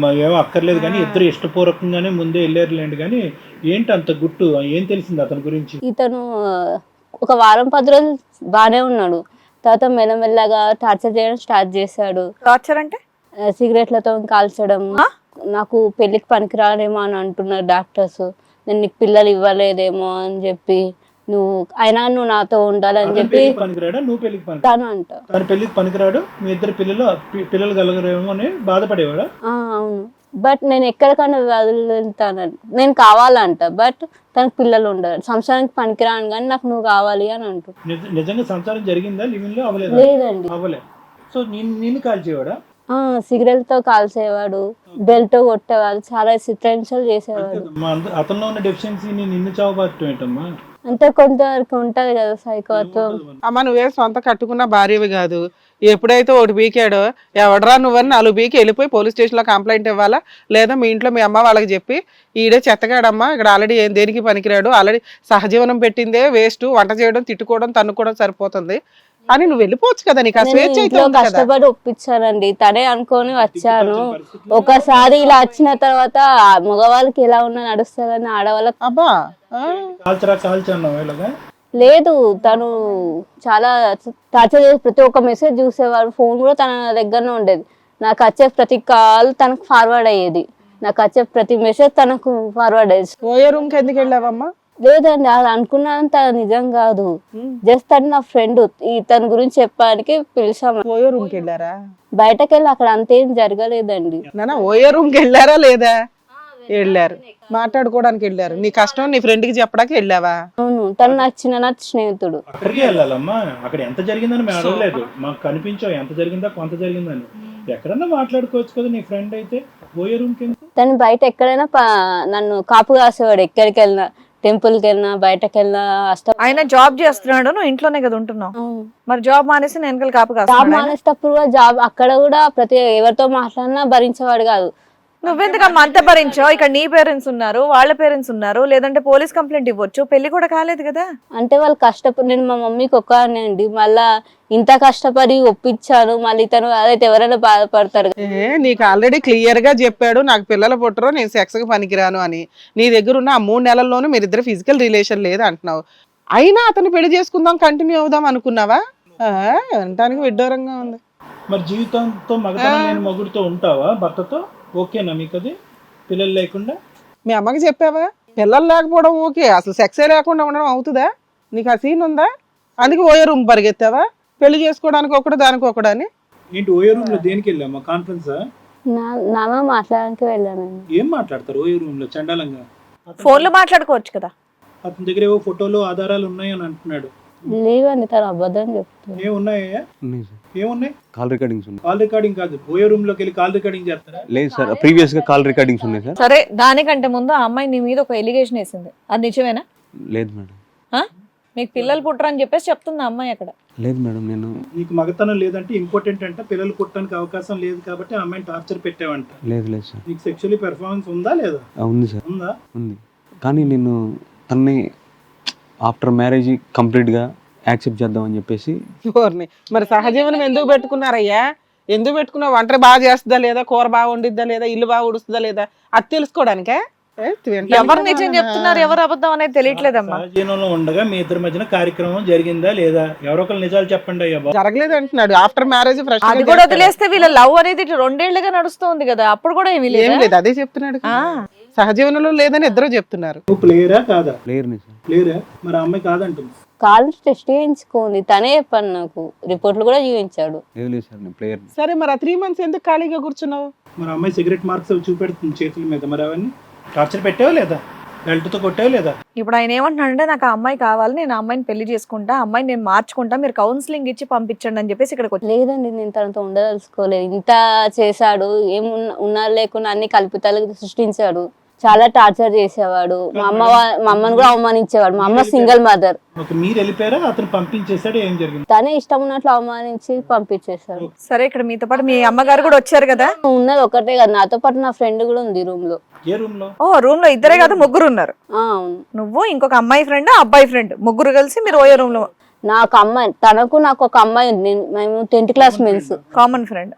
ఏమో అక్కర్లేదు కానీ ఇద్దరు ఇష్టపూర్వకంగానే ముందే వెళ్ళారులేండి. కానీ ఏంటి అంత గుట్టు, ఏం తెలిసింది అతని గురించి? ఇతను ఒక వారం 10 రోజులు బాగానే ఉన్నాడు, తర్వాత మెల్లమెల్లగా టార్చర్ చేయడం స్టార్ట్ చేశాడు. టార్చర్ అంటే సిగరెట్లతో కాల్చడం, నాకు పెళ్లికి పనికిరాడేమో అని అంటున్నారు డాక్టర్స్, నేను నీకు పిల్లలు ఇవ్వలేదేమో అని చెప్పి, నువ్వు నాతో ఉండాలని చెప్పి పనికిరాడా, నువ్వు పెళ్లికి పనికి తను అంట. తన పెళ్లికి పనికిరాడు, మీ ఇద్దరు పిల్లలు కలగరేమో అని బాధపడేవాడా? అవును, బట్ నేను ఎక్కడికన్నా వదులుతాను, నేను కావాలంట, బట్ తనకు పిల్లలు ఉండరు, సంసారానికి పనికిరాను కానీ నాకు నువ్వు కావాలి అని అంటూ. నిజంగా సంసారం జరిగిందా లివింగ్ లో? అవ్వలేదు. లేదండి. అవ్వలే. సో నిన్ను కాల్చేవాడా? సిగరెట్ తో కాల్చేవాడు, బెల్ట్ కొట్టేవాడు, చాలా చిత్రహింసలు చేసేవాడు. అతనిలో ఉన్న డెఫిషియన్సీని నిన్ను చావబారటం ఏంటమ్మా? అంటే కొంతవరకు ఉంటది కదా సైకోత్వం. అమ్మ నువ్వే సొంత కట్టుకున్న భార్యవి కాదు, ఎప్పుడైతే ఒకటి బీకాడో ఎవడరా నువ్వని 4 బీకి వెళ్ళిపోయి పోలీస్ స్టేషన్లో కంప్లైంట్ ఇవ్వాలా, లేదా మీ ఇంట్లో మీ అమ్మ వాళ్ళకి చెప్పి ఈడే చెత్తగాడమ్మా, ఇక్కడ ఆల్రెడీ దేనికి పనికిరాడు, ఆల్రెడీ సహజీవనం పెట్టిందే వేస్ట్, వంట చేయడం తిట్టుకోవడం తన్నుకోవడం సరిపోతుంది అని నువ్వు వెళ్ళిపోవచ్చు కదా, నీకు ఆ స్వేచ్ఛ అయితే ఉంది కదా. కష్టపడి ఒప్పించానండి, తనే అనుకొని వచ్చాను. ఒకసారి ఇలా వచ్చిన తర్వాత మగవాళ్ళకి ఎలా ఉన్నా నడుస్తుందని ఆడవాళ్ళకి అబ్బా లేదు. తను చాలా టార్చర్ చేసి ప్రతి ఒక్క మెసేజ్ చూసేవాడు, ఫోన్ కూడా తన దగ్గరనే ఉండేది. నాకు వచ్చే ప్రతి కాల్ తనకు ఫార్వర్డ్ అయ్యేది, నాకు వచ్చే ప్రతి మెసేజ్ తనకు ఫార్వర్డ్ అయ్యేది. ఓయో రూమ్ కి ఎందుకు వెళ్ళావమ్మా? లేదండి, అది అనుకున్నంత నిజం కాదు, జస్ట్ తను నా ఫ్రెండ్, తన గురించి చెప్పడానికి పిలిచాము. ఓయో రూమ్ కి వెళ్ళారా? బయటకు వెళ్ళి అక్కడ అంతేం జరగలేదండి. నాన్న ఓయో రూమ్ కి వెళ్ళారా లేదా? వెళ్ళారు, మాట్లాడుకోవడానికి వెళ్ళారు. నీ కష్టం నీ ఫ్రెండ్ కి చెప్పడానికి వెళ్ళావా? అవును, తను నా స్నేహితుడు. అక్కడికి వెళ్ళాలమ్మా, అక్కడ ఎంత జరిగిందని మేము అడగలేదు, మాకు కనిపించావు ఎంత జరిగిందా కొంత జరిగిందని. ఎక్కడన్నా మాట్లాడుకోవచ్చు కదా, నీ ఫ్రెండ్ అయితే ఓయో రూమ్ కి. తను బయట ఎక్కడైనా నన్ను కాపు కాసేవాడు, ఎక్కడికి వెళ్ళినా, టెంపుల్ కి వెళ్ళినా, బయటకు వెళ్ళినా. ఆయన జాబ్ చేస్తున్నాడు, నువ్వు ఇంట్లోనే కదా ఉంటున్నావు, మరి జాబ్ మానేసి నేను వెనకాల కాపు జాబ్ కాస్తున్నాడు. మానేటప్పుడు కూడా అక్కడ కూడా ఎవరితో మాట్లాడినా భరించేవాడు కాదు. నువ్వెందుకమ్మా అంత భరించావు? ఇక్కడ నీ పేరెంట్స్ ఉన్నారు, వాళ్ళ పేరెంట్స్ ఉన్నారు, లేదంటే పోలీస్ కంప్లైంట్ ఇవ్వచ్చు, పెళ్లి కూడా కాలేదు కదా. అంటే వాళ్ళు కష్టపడి, నేను మా మమ్మీకి ఒక్కనే అండి, మళ్ళా ఇంత కష్టపడి ఒప్పించాను, మళ్ళీ తను అదైతే ఎవరైనా బాధపడతారు. నీకు ఆల్రెడీ క్లియర్ గా చెప్పాడు, నాకు పిల్లలు పుట్టరు, నేను సెక్స్ కి పనికిరాను అని. నీ దగ్గర ఉన్న ఆ 3 నెలల్లోనూ మీరిద్దరు ఫిజికల్ రిలేషన్ లేదు అంటున్నావు, అయినా అతను పెళ్లి చేసుకుందాం కంటిన్యూ అవుదాం అనుకున్నావా? అనటానికి విడ్డూరంగా ఉంది. మరి జీవితంతో మగతనం లేని మగుడితో ఉంటావా భర్తతో? ఓకేనా మీకు అది, పిల్లలు లేకుండా? మీ అమ్మకి చెప్పావా? పిల్లలు లేకపోవడం ఓకే, అసలు సెక్సే లేకుండా ఉండడం అవుతుందా? నీకు ఆ సీన్ ఉందా? అందుకే ఓయో రూమ్ పరిగెత్తావా, పెళ్లి చేసుకోవడానికి ఒకటి దానికి ఒకడని? ఏంటి ఓయో రూమ్ లో దేనికి వెళ్ళామా? కాన్ఫరెన్స్ నాన్న మాట్లాడడానికి వెళ్ళాను. ఏం మాట్లాడతారు ఓయో రూమ్ లో చండాలంగా? ఫోన్ లో మాట్లాడుకోవచ్చు కదా. అతని దగ్గర ఏవో ఫోటోలు ఆధారాలు ఉన్నాయని అంటున్నాడు. లేవండి, తను అబద్ధం చెప్తాను. ఏమున్నాయా? ఉన్నాయి సార్. ఏమున్నాయి? కాల్ రికార్డింగ్స్ ఉన్నాయి. కాల్ రికార్డింగ్ కాదు, ఓయో రూమ్ లోకి వెళ్ళి కాల్ రికార్డింగ్ చేస్తారా? లేదు సార్, ప్రీవియస్ గా కాల్ రికార్డింగ్స్ ఉన్నాయి సార్. సరే, దానికంటే ముందు ఆ అమ్మాయి నీ మీద ఒక ఎలిగేషన్ వేసింది, అది నిజమేనా? లేదు మేడం. మీకు పిల్లలు పుట్టరని చెప్పేసి చెప్తుంది ఆ అమ్మాయి అక్కడ. లేదు మేడం, నేను నీకు మగతనం లేదంటే ఇంపార్టెంట్ అంటే పిల్లలు పుట్టడానికి అవకాశం లేదు కాబట్టి ఆ అమ్మాయిని టార్చర్ పెట్టావంట. లేదు లేదు సార్. నీకు సెక్షువల్లీ పెర్ఫార్మెన్స్ ఉందా లేదా? ఉంది సార్. ఉందా? ఉంది, కానీ నేను తన్ని ఆఫ్టర్ మ్యారేజ్ కంప్లీట్గా యాక్సెప్ట్ చేద్దామని చెప్పేసి ఎవరిని మరి సహజీవనం ఎందుకు పెట్టుకున్నారయ్యా? ఎందుకు పెట్టుకున్నావు? వంట బాగా చేస్తుందా లేదా, కూర బాగా వండిద్దా లేదా, ఇల్లు బాగా ఉడుస్తుందా లేదా, అది తెలుసుకోవడానికే. ఎవరు నిజం చెప్తున్నారు ఎవరు అబద్ధం అనేది తెలియట్లేదమ్మా. సహజీవనంలో ఉండగా మీ ఇద్దరి మధ్యన కార్యక్రమం జరిగిందా లేదా? ఎవరో ఒకరు నిజాలు చెప్పండి అయ్యా బాబు. జరగలేదు అంటున్నాడు. ఆఫ్టర్ మ్యారేజ్ ఫ్రెష్ అది కూడా వదిలేస్తే వీళ్ళ లవ్ అనేది 2 ఏళ్లుగా నడుస్తుంది కదా, అప్పుడు కూడా ఏమీ ఏం లేదు. లేదు, అదే చెప్తున్నాడు. సహజీవనంలో లేదని ఇద్దరు చెప్తున్నారు. నువ్వు ప్లేయరా కాదా? ప్లేయర్ని సార్. ప్లేయరా? మరి ఆ అమ్మాయి కాదంటుంది. కాలేజ్ టెస్ట్ చేయించుకోండి, తనే చెప్పాను, నాకు రిపోర్ట్లు కూడా చూపించాడు. లేదు సార్, నేను ప్లేయర్. సరే మరి ఆ 3 months ఎందుకు ఖాళీగా కూర్చున్నావు? మరి ఆ అమ్మాయి సిగరెట్ మార్క్స్ అవి చూపెడుతుంది చేతుల మీద, మరి అవన్నీ టార్చర్ పెట్టావా లేదా? బెల్ట్తో కొట్టావా లేదా? ఇప్పుడు ఆయన ఏమంటున్నాడంటే నాకు ఆ అమ్మాయి కావాలి, నేను ఆ అమ్మాయిని పెళ్లి చేసుకుంటా, ఆ అమ్మాయిని నేను మార్చుకుంటా, మీరు కౌన్సిలింగ్ ఇచ్చి పంపించండి అని చెప్పేసి ఇక్కడికి వచ్చి. లేదండి, నేను తనతో ఉండదలుచుకోలేదు. ఇంత చేశాడు, ఏం ఉన్నా లేకున్నా అన్ని కల్పితాలు సృష్టించాడు. చాలా టార్చర్ చేసేవాడు. మా అమ్మని కూడా అవమానించేవాడు. మా అమ్మ సింగిల్ మదర్. మీరు వెళ్ళిపోయారా, అతను పంపించేశాడు? ఏం జరిగింది? తనే ఇష్టం ఉన్నట్లు అవమానించి పంపించేశాడు. సరే, ఇక్కడ మీతో పాటు మీ అమ్మగారు కూడా వచ్చారు కదా. ఉన్నది ఒకటే కదా, నాతో పాటు నా ఫ్రెండ్ కూడా ఉంది రూమ్ లో. ఏ రూమ్ లో? ఓ, రూమ్ లో ఇద్దరే కాదు, ముగ్గురు ఉన్నారు. అవును. నువ్వు ఇంకొక అమ్మాయి ఫ్రెండ్, అబ్బాయి ఫ్రెండ్, ముగ్గురు కలిసి మీరు ఓయో రూమ్ లో. నాకు అమ్మాయి, నాకు ఒక అమ్మాయి ఉంది. మేము 10th class men's. Common friend.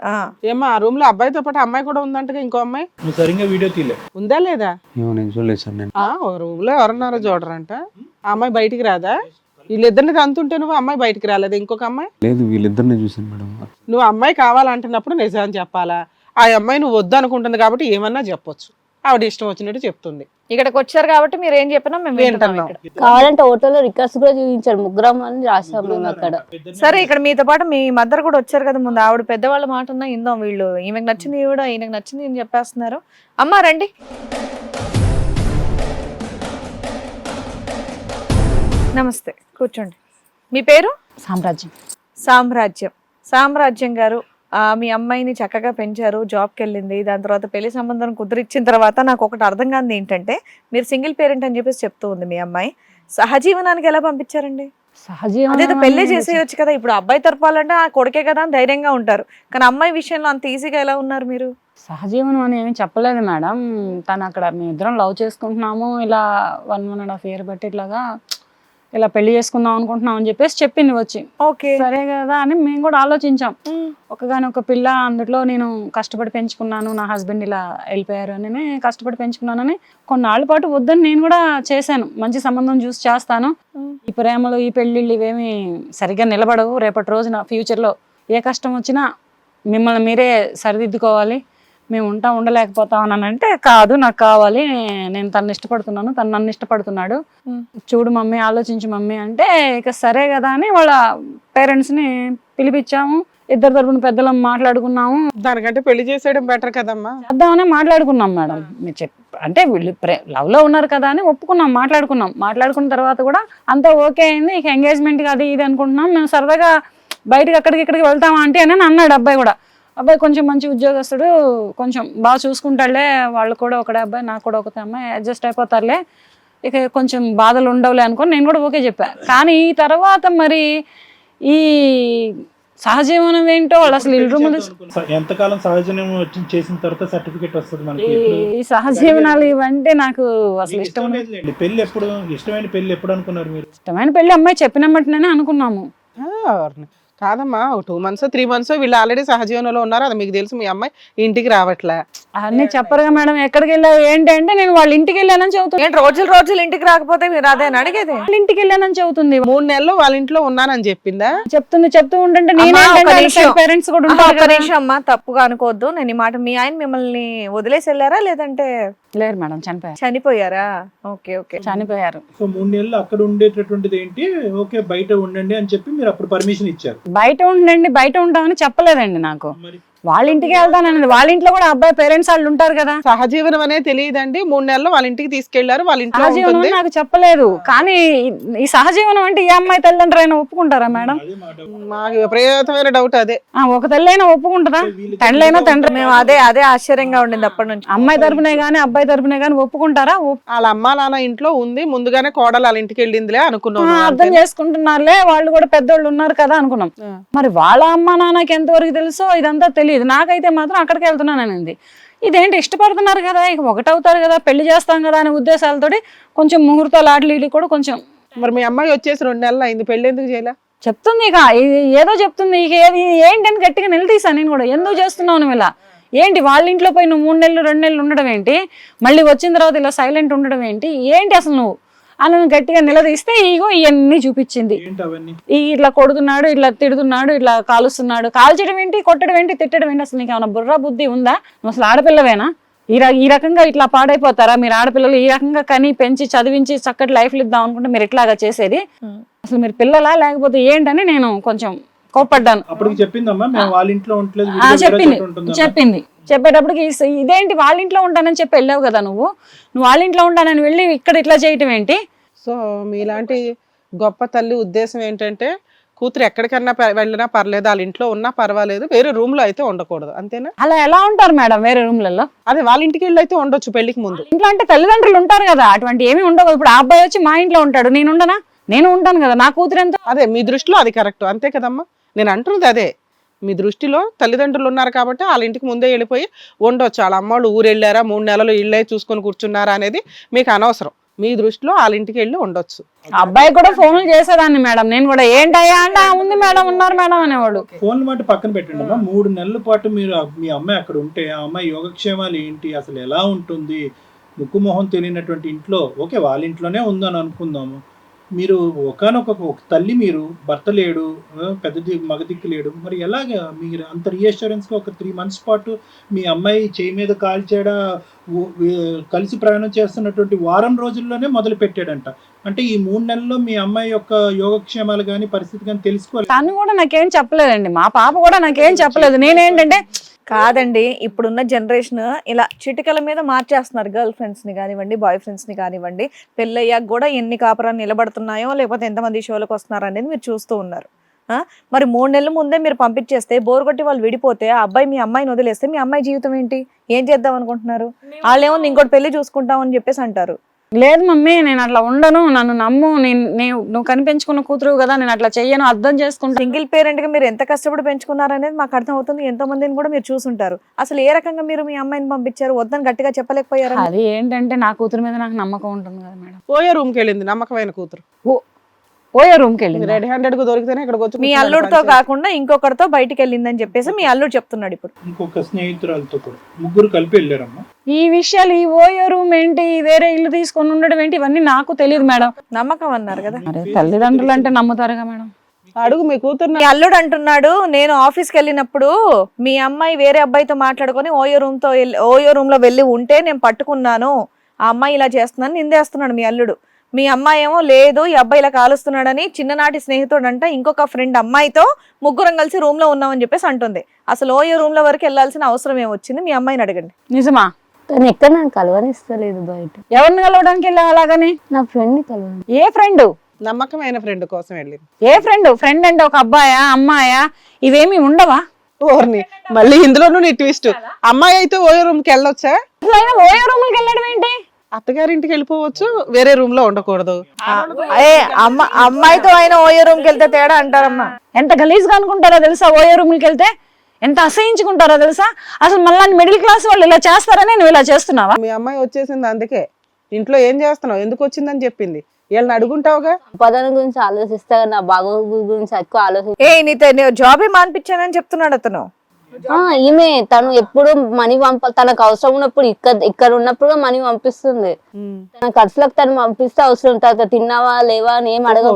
ఏమా ఆ రూమ్ లో అబ్బాయితో పాటు అమ్మాయి కూడా ఉందంటగా, ఇంకో అమ్మాయి నువ్వు సరిగ్గా వీడియో తీలే. ఉందా లేదా? ఏమో నేను చూడలేదు సార్. నేను రూమ్ లో ఎవరన్నారో చూడరంట. ఆ అమ్మాయి బయటికి రాదా? వీళ్ళిద్దరిని అంతుంటే నువ్వు అమ్మాయి బయటికి రాలేదు, ఇంకొక అమ్మాయి? లేదు, వీళ్ళిద్దరిని చూసాను మేడం. నువ్వు అమ్మాయి కావాలంటున్నప్పుడు నిజం చెప్పాలా? ఆ అమ్మాయి నువ్వు వద్దు అనుకుంటుంది కాబట్టి ఏమన్నా చెప్పొచ్చు. ఆవిడ ఇష్టం వచ్చినట్టు చెప్తుంది. ఇక్కడికి వచ్చారు కాబట్టి మీరు ఏం చెప్పినా మేము వింటున్నాం ఇక్కడ. కావాలంటే హోటల్లో రికార్డ్స్ కూడా చూపించాడు. ముగ్గురం అని రాసాం మేము అక్కడ. సరే, ఇక్కడ మీతో పాటు మీ మదర్ కూడా వచ్చారు కదా ముందు. ఆవిడ పెద్దవాళ్ళ మాట ఉన్నా ఇందాం. వీళ్ళు ఈమెకు నచ్చింది కూడా ఈయనకు నచ్చింది అని చెప్పేస్తున్నారు. అమ్మా రండి. నమస్తే, కూర్చోండి. మీ పేరు? సామ్రాజ్యం. సామ్రాజ్యం గారు, మీ అమ్మాయిని చక్కగా పెంచారు, జాబ్కి వెళ్ళింది, దాని తర్వాత పెళ్లి సంబంధం కుదిరిచ్చిన తర్వాత నాకు ఒకటి అర్థం కాదు ఏంటంటే, మీరు సింగిల్ పేరెంట్ అని చెప్పేసి చెప్తూ ఉంది మీ అమ్మాయి. సహజీవనానికి ఎలా పంపించారండి? అదేదో పెళ్లి చేసేయచ్చు కదా. ఇప్పుడు అబ్బాయి తరపాలంటే ఆ కొడుకే కదా అని ధైర్యంగా ఉంటారు, కానీ అమ్మాయి విషయంలో అంత ఈజీగా ఎలా ఉన్నారు మీరు? సహజీవనం అని ఏమి చెప్పలేదు మేడం. తను అక్కడ మేము ఇద్దరం లవ్ చేసుకుంటున్నాము, ఇలా 1.5 year బట్టి ఇట్లాగా ఇలా పెళ్లి చేసుకుందాం అనుకుంటున్నాం అని చెప్పేసి చెప్పింది వచ్చి. ఓకే, సరే కదా అని మేము కూడా ఆలోచించాం. ఒక పిల్ల, అందులో నేను కష్టపడి పెంచుకున్నాను, నా హస్బెండ్ ఇలా వెళ్ళిపోయారు అని కష్టపడి పెంచుకున్నానని కొన్నాళ్ళ పాటు వద్దని నేను కూడా చేశాను. మంచి సంబంధం చూసి చేస్తాను, ఈ ప్రేమలు ఈ పెళ్ళిళ్ళు ఇవేమి సరిగ్గా నిలబడవు, రేపటి రోజున ఫ్యూచర్లో ఏ కష్టం వచ్చినా మిమ్మల్ని మీరే సరిదిద్దుకోవాలి, మేము ఉండలేకపోతాం అని అంటే, కాదు నాకు కావాలి, నేను తను ఇష్టపడుతున్నాను, తను నన్ను ఇష్టపడుతున్నాడు, చూడు మమ్మీ, ఆలోచించు మమ్మీ అంటే, ఇక సరే కదా అని వాళ్ళ పేరెంట్స్ని పిలిపించాము. ఇద్దరు తరపున పెద్దలం మాట్లాడుకున్నాము. దానికంటే పెళ్లి చేసేయడం బెటర్ కదమ్మా. చేద్దామని మాట్లాడుకున్నాం మేడం. మీరు అంటే వీళ్ళు లవ్ లో ఉన్నారు కదా అని ఒప్పుకున్నాం, మాట్లాడుకున్న తర్వాత కూడా అంతా ఓకే అయింది. ఇక ఎంగేజ్మెంట్ అది ఇది అనుకుంటున్నాం. మేము సరదాగా బయటకి ఇక్కడికి వెళ్తామా అంటే అని అన్నాడు అబ్బాయి కూడా. అబ్బాయి కొంచెం మంచి ఉద్యోగస్తుడు, కొంచెం బాగా చూసుకుంటాడులే, వాళ్ళు కూడా ఒకటే అబ్బాయి, నాకు కూడా ఒకటే అమ్మాయి, అడ్జస్ట్ అయిపోతారులే, ఇక కొంచెం బాధలు ఉండవులే అనుకొని నేను కూడా ఓకే చెప్పాను. కానీ ఈ తర్వాత మరి ఈ సహజీవనం ఏంటో వాళ్ళు అసలు ఇల్లు ఎంతకాలం సహజీవనం చేసిన తర్వాత సర్టిఫికేట్ వస్తుంది మనకి? ఈ సహజీవనాలు ఇవంటే నాకు అసలు ఇష్టం లేదు. పెళ్లి ఎప్పుడు, ఇష్టమైన పెళ్లి ఎప్పుడు అనుకున్నారు మీరు? ఇష్టమైన పెళ్లి అమ్మాయి చెప్పినమ్మటనే అనుకున్నాము. కాదమ్మా, 2 months 3 months వీళ్ళు ఆల్రెడీ సహజీవనంలో ఉన్నారు, అది మీకు తెలుసు. మీ అమ్మాయి ఇంటికి రావట్లే అన్నీ చెప్పరుగా మేడం. ఎక్కడికి వెళ్ళావు ఏంటంటే, నేను వాళ్ళ ఇంటికి వెళ్ళానని చెబుతుంది. రోజులు ఇంటికి రాకపోతే మీరు అదే అని అడిగేది. వాళ్ళ ఇంటికి వెళ్ళానని చెబుతుంది. 3 నెలలు వాళ్ళ ఇంట్లో ఉన్నానని చెప్పిందా? చెప్తూ ఉంటుంటే పేరెంట్స్ కూడా నిమిషం అమ్మా, తప్పుగా అనుకోవద్దు. నేను ఈ మాట, మీ ఆయన మిమ్మల్ని వదిలేసి వెళ్ళారా లేదంటే? లేరు మేడం, చనిపోయారా? ఓకే, చనిపోయారు. సో 3 నెలలు అక్కడ ఉండేటటువంటిది ఏంటి? ఓకే, బయట ఉండండి అని చెప్పి మీరు అప్పుడు పర్మిషన్ ఇచ్చారు. బయట ఉంటామని చెప్పలేదండి నాకు. వాళ్ళ ఇంటికి వెళ్తానన్నది. వాళ్ళ ఇంట్లో కూడా అబ్బాయి పేరెంట్స్ వాళ్ళు ఉంటారు కదా. సహజీవనం అనేది తెలియదండి. 3 నెలలు వాళ్ళ ఇంటికి తీసుకెళ్లారు, వాళ్ళ ఇంట్లో సహజీవనం నాకు చెప్పలేదు. కానీ ఈ సహజీవనం అంటే ఏ అమ్మాయి తల్లిదండ్రులు అయినా ఒప్పుకుంటారా మేడం? మాకు విపరీతమైన డౌట్ అదే. ఒక తల్లి అయినా ఒప్పుకుంటారా? తండ్రి అయినా తండ్రి. మేము అదే ఆశ్చర్యంగా ఉండింది అప్పటి నుంచి. అమ్మాయి తరపునే గానీ అబ్బాయి తరపునే గానీ ఒప్పుకుంటారా? వాళ్ళ అమ్మా నాన్న ఇంట్లో ఉంది, ముందుగానే కోడలు వాళ్ళ ఇంటికి వెళ్ళిందిలే అనుకున్నాం. అర్థం చేసుకుంటున్నారులే, వాళ్ళు కూడా పెద్దోళ్ళు ఉన్నారు కదా అనుకున్నాం. మరి వాళ్ళ అమ్మా నాన్నకి ఎంతవరకు తెలుసో ఇదంతా తెలియదు. నాకైతే మాత్రం అక్కడికి వెళ్తున్నాననింది. ఇదేంటి ఇష్టపడుతున్నారు కదా, ఇక ఒకటవుతారు కదా, పెళ్లి చేస్తాం కదా అనే ఉద్దేశాలతోటి కొంచెం ముహూర్తాలు ఆటలు కూడా కొంచెం మరి మీ అమ్మాయి వచ్చేసి 2 నెలలు అయింది, పెళ్లి ఎందుకు చేయలే? చెప్తుంది ఇక ఏదో చెప్తుంది, ఇక ఏంటని గట్టిగా నిలదీసాను నేను కూడా. ఎందుకు చేస్తున్నావు నువ్వు ఇలా? ఏంటి వాళ్ళ ఇంట్లో పోయి నువ్వు 3 నెలలు 2 నెలలు ఉండడం ఏంటి, మళ్ళీ వచ్చిన తర్వాత ఇలా సైలెంట్ ఉండడం ఏంటి, ఏంటి అసలు నువ్వు అని గట్టిగా నిలదీస్తే ఇగో ఇవన్నీ చూపించింది. ఏంటి అవన్నీ? ఇట్లా కొడుతున్నాడు, ఇట్లా తిడుతున్నాడు, ఇట్లా కాలుస్తున్నాడు. కాల్చడం ఏంటి, కొట్టడం ఏంటి, తిట్టడం ఏంటి, అసలు నీకు ఏమైనా బుర్రా బుద్ధి ఉందా? నువ్వు అసలు ఆడపిల్లవేనా? ఈ రకంగా ఇట్లా పాడైపోతారా మీరు ఆడపిల్లలు? ఈ రకంగా కని పెంచి చదివించి చక్కటి లైఫ్లు ఇద్దాం అనుకుంటే మీరు ఇట్లాగా చేసేది? అసలు మీరు పిల్లలా లేకపోతే ఏంటని నేను కొంచెం కోప్పడ్డాను. అప్పటికి చెప్పిందమ్మా మేము వాళ్ళ ఇంట్లో ఉండలేదు, చెప్పింది. చెప్పేటప్పటికి ఇదేంటి వాళ్ళ ఇంట్లో ఉంటానని చెప్పి వెళ్ళావు కదా నువ్వు వాళ్ళ ఇంట్లో ఉంటానని వెళ్ళి ఇక్కడ ఇట్లా చేయటం ఏంటి? సో మీలాంటి గొప్ప తల్లి ఉద్దేశం ఏంటంటే కూతురు ఎక్కడికన్నా వెళ్ళినా పర్లేదు, వాళ్ళ ఇంట్లో ఉన్నా పర్వాలేదు, వేరే రూమ్ లో అయితే ఉండకూడదు, అంతేనా? అలా ఎలా ఉంటారు మేడం వేరే రూమ్లలో? అదే వాళ్ళ ఇంటికి వెళ్ళి అయితే ఉండొచ్చు పెళ్లికి ముందు. ఇంట్లో అంటే తల్లిదండ్రులు ఉంటారు కదా, అటువంటి ఏమి ఉండవు. ఇప్పుడు ఆ అబ్బాయి వచ్చి మా ఇంట్లో ఉంటాడు, నేను ఉండనా? నేను ఉంటాను కదా, నా కూతురు ఎంత. అదే మీ దృష్టిలో అది కరెక్ట్, అంతే కదమ్మా? నేను అంటున్నది అదే, మీ దృష్టిలో తల్లిదండ్రులు ఉన్నారు కాబట్టి వాళ్ళ ఇంటికి ముందే వెళ్ళిపోయి ఉండొచ్చు. వాళ్ళ అమ్మవాళ్ళు ఊరు వెళ్ళారా, 3 నెలలు ఇళ్ళే చూసుకొని కూర్చున్నారా అనేది మీకు అనవసరం. మీ దృష్టిలో వాళ్ళ ఇంటికి వెళ్ళి ఉండొచ్చు. అబ్బాయి కూడా ఫోన్లు చేసేదాన్ని మేడం, నేను కూడా ఏంటయ్యా అంటే ఉంది మేడం, ఉన్నారు మేడం అనేవాడు. ఫోన్లు మాట పక్కన పెట్టండి అమ్మా. 3 నెలల పాటు మీరు మీ అమ్మాయి అక్కడ ఉంటే ఆ అమ్మాయి యోగక్షేమాలు ఏంటి, అసలు ఎలా ఉంటుంది, ముక్కు మొహం తెలియనటువంటి ఇంట్లో, ఓకే వాళ్ళ ఇంట్లోనే ఉందని అనుకుందాము, మీరు ఒకనొక తల్లి, మీరు భర్త లేడు, పెద్ద మగ దిక్కు లేడు, మరి ఎలాగా మీరు అంత రీఅష్యూరెన్స్గా ఒక 3 months పాటు మీ అమ్మాయి చేయి మీద కాల్చేడా కలిసి ప్రయాణం చేస్తున్నటువంటి వారం రోజుల్లోనే మొదలు పెట్టాడంట. అంటే ఈ 3 నెలల్లో మీ అమ్మాయి యొక్క యోగక్షేమాలు కానీ పరిస్థితి కానీ తెలుసుకోవాలి. తను కూడా నాకేం చెప్పలేదండి, మా పాప కూడా నాకేం చెప్పలేదు. నేనేంటంటే కాదండి, ఇప్పుడున్న జనరేషన్ ఇలా చిటికల మీద మార్చేస్తున్నారు. గర్ల్ ఫ్రెండ్స్ ని కానివ్వండి, బాయ్ ఫ్రెండ్స్ ని కానివ్వండి. పెళ్ళయ్యాక కూడా ఎన్ని కాపురాలు నిలబడుతున్నాయో లేకపోతే ఎంతమంది షోలకు వస్తున్నారు అనేది మీరు చూస్తూ ఉన్నారు. మరి 3 నెలల ముందే మీరు పంపించేస్తే, బోర్ కొట్టి వాళ్ళు విడిపోతే, ఆ అబ్బాయి మీ అమ్మాయిని వదిలేస్తే మీ అమ్మాయి జీవితం ఏంటి? ఏం చేద్దాం అనుకుంటున్నారు? వాళ్ళేమో ఇంకోటి పెళ్లి చూసుకుంటామని చెప్పేసి అంటారు. లేదు మమ్మీ, నేను అట్లా ఉండను, నన్ను నమ్ము, నువ్వు కనిపెంచుకున్న కూతురు కదా, నేను అట్లా చెయ్యను, అర్థం చేసుకుంటా. సింగిల్ పేరెంట్ గా మీరు ఎంత కష్టపడి పెంచుకున్నారు అనేది మాకు అర్థం అవుతుంది. ఎంతో మందిని కూడా మీరు చూసుంటారు. అసలు ఏ రకంగా మీరు మీ అమ్మాయిని పంపించారు? వద్దని గట్టిగా చెప్పలేకపోయారు. అది ఏంటంటే నా కూతురు మీద నాకు నమ్మకం ఉంటుంది కదా మేడం. పోయే రూమ్కి వెళ్ళింది నమ్మకమైన కూతురు, పోయే రూమ్కి వెళ్ళింది. రెడ్ హ్యాండెడ్ గా దొరికితేనే ఇక్కడికి వచ్చి మీ అల్లుడితో కాకుండా ఇంకొకరితో బయటికి వెళ్ళిందని చెప్పేసి మీ అల్లుడు చెప్తున్నాడు ఇప్పుడు. ఇంకొక స్నేహితురాలతో కూడా ముగ్గురు కలిపి వెళ్ళారమ్మా. ఈ విషయాలు, ఈ ఓయో రూమ్ ఏంటి, వేరే ఇల్లు తీసుకొని ఉండడం ఏంటి, ఇవన్నీ నాకు తెలియదు మేడం. నమ్మకం అన్నారు కదా, తల్లిదండ్రులు అంటే నమ్ముతారుగా మేడం. అడుగు మీ కూతురు. మీ అల్లుడు అంటున్నాడు, నేను ఆఫీస్కి వెళ్ళినప్పుడు మీ అమ్మాయి వేరే అబ్బాయితో మాట్లాడుకొని ఓయో రూమ్ లో వెళ్ళి ఉంటే నేను పట్టుకున్నాను, ఆ అమ్మాయి ఇలా చేస్తున్నాను నిందేస్తున్నాడు మీ అల్లుడు. మీ అమ్మాయి ఏమో లేదు, ఈ అబ్బాయి ఇలా కాలుస్తున్నాడని చిన్ననాటి స్నేహితుడు అంట ఇంకొక ఫ్రెండ్ అమ్మాయితో ముగ్గురం కలిసి రూమ్ లో ఉన్నామని చెప్పేసి అంటుంది. అసలు ఓయో రూమ్ లో వరకు వెళ్ళాల్సిన అవసరం ఏమొచ్చింది? మీ అమ్మాయిని అడగండి. నిజమా? తను ఎక్కడ నన్ను కలవనిస్తలేదు బయట. ఎవరిని కలవడానికి వెళ్ళావు అలాగని? నా ఫ్రెండ్ ని కలవని. ఏ ఫ్రెండ్? నమ్మకమైన ఫ్రెండ్ కోసం వెళ్ళింది. ఏ ఫ్రెండ్? ఫ్రెండ్ అంటే ఒక అబ్బాయా, అమ్మాయా, ఇవేమి ఉండవా? ఓర్ని, మళ్ళీ ఇందులోనూ నీ ట్విస్ట్. అమ్మాయి అయితే ఓయో రూమ్ కి వెళ్ళొచ్చా? ఓయో రూమ్ కి వెళ్ళడం ఏంటి? అత్తగారింటికి వెళ్ళిపోవచ్చు, వేరే రూమ్ లో ఉండకూడదు. అమ్మాయితో ఆయన ఓయో రూమ్ కి వెళ్తే తేడా అంటారమ్మా. ఎంత గలీజ్ గా అనుకుంటారో తెలుసా? ఓయో రూమ్ కి వెళ్తే ఎంత అసహించుకుంటారో తెలుసా? అసలు మళ్ళీ మిడిల్ క్లాస్ వాళ్ళు ఇలా చేస్తారని నువ్వు ఇలా చేస్తున్నావా? మీ అమ్మాయి వచ్చేసింది అందుకే. ఇంట్లో ఏం చేస్తున్నావు, ఎందుకు వచ్చిందని చెప్పింది, వీళ్ళని అడుగుంటావుగా. సంపాదన గురించి ఆలోచిస్తా, నా బాగోగు గురించి ఎక్కువ ఆలోచిస్తా. నీతో జాబే మానిపించానని చెప్తున్నాడు అతను. ఈమె తను ఎప్పుడు మనీ తనకు అవసరం ఉన్నప్పుడు ఇక్కడ ఉన్నప్పుడు మనీ పంపిస్తుంది. తన ఖర్చులకు తను పంపిస్తే అవసరం, తర్వాత తిన్నావా లేవా అని ఏం అడగదు,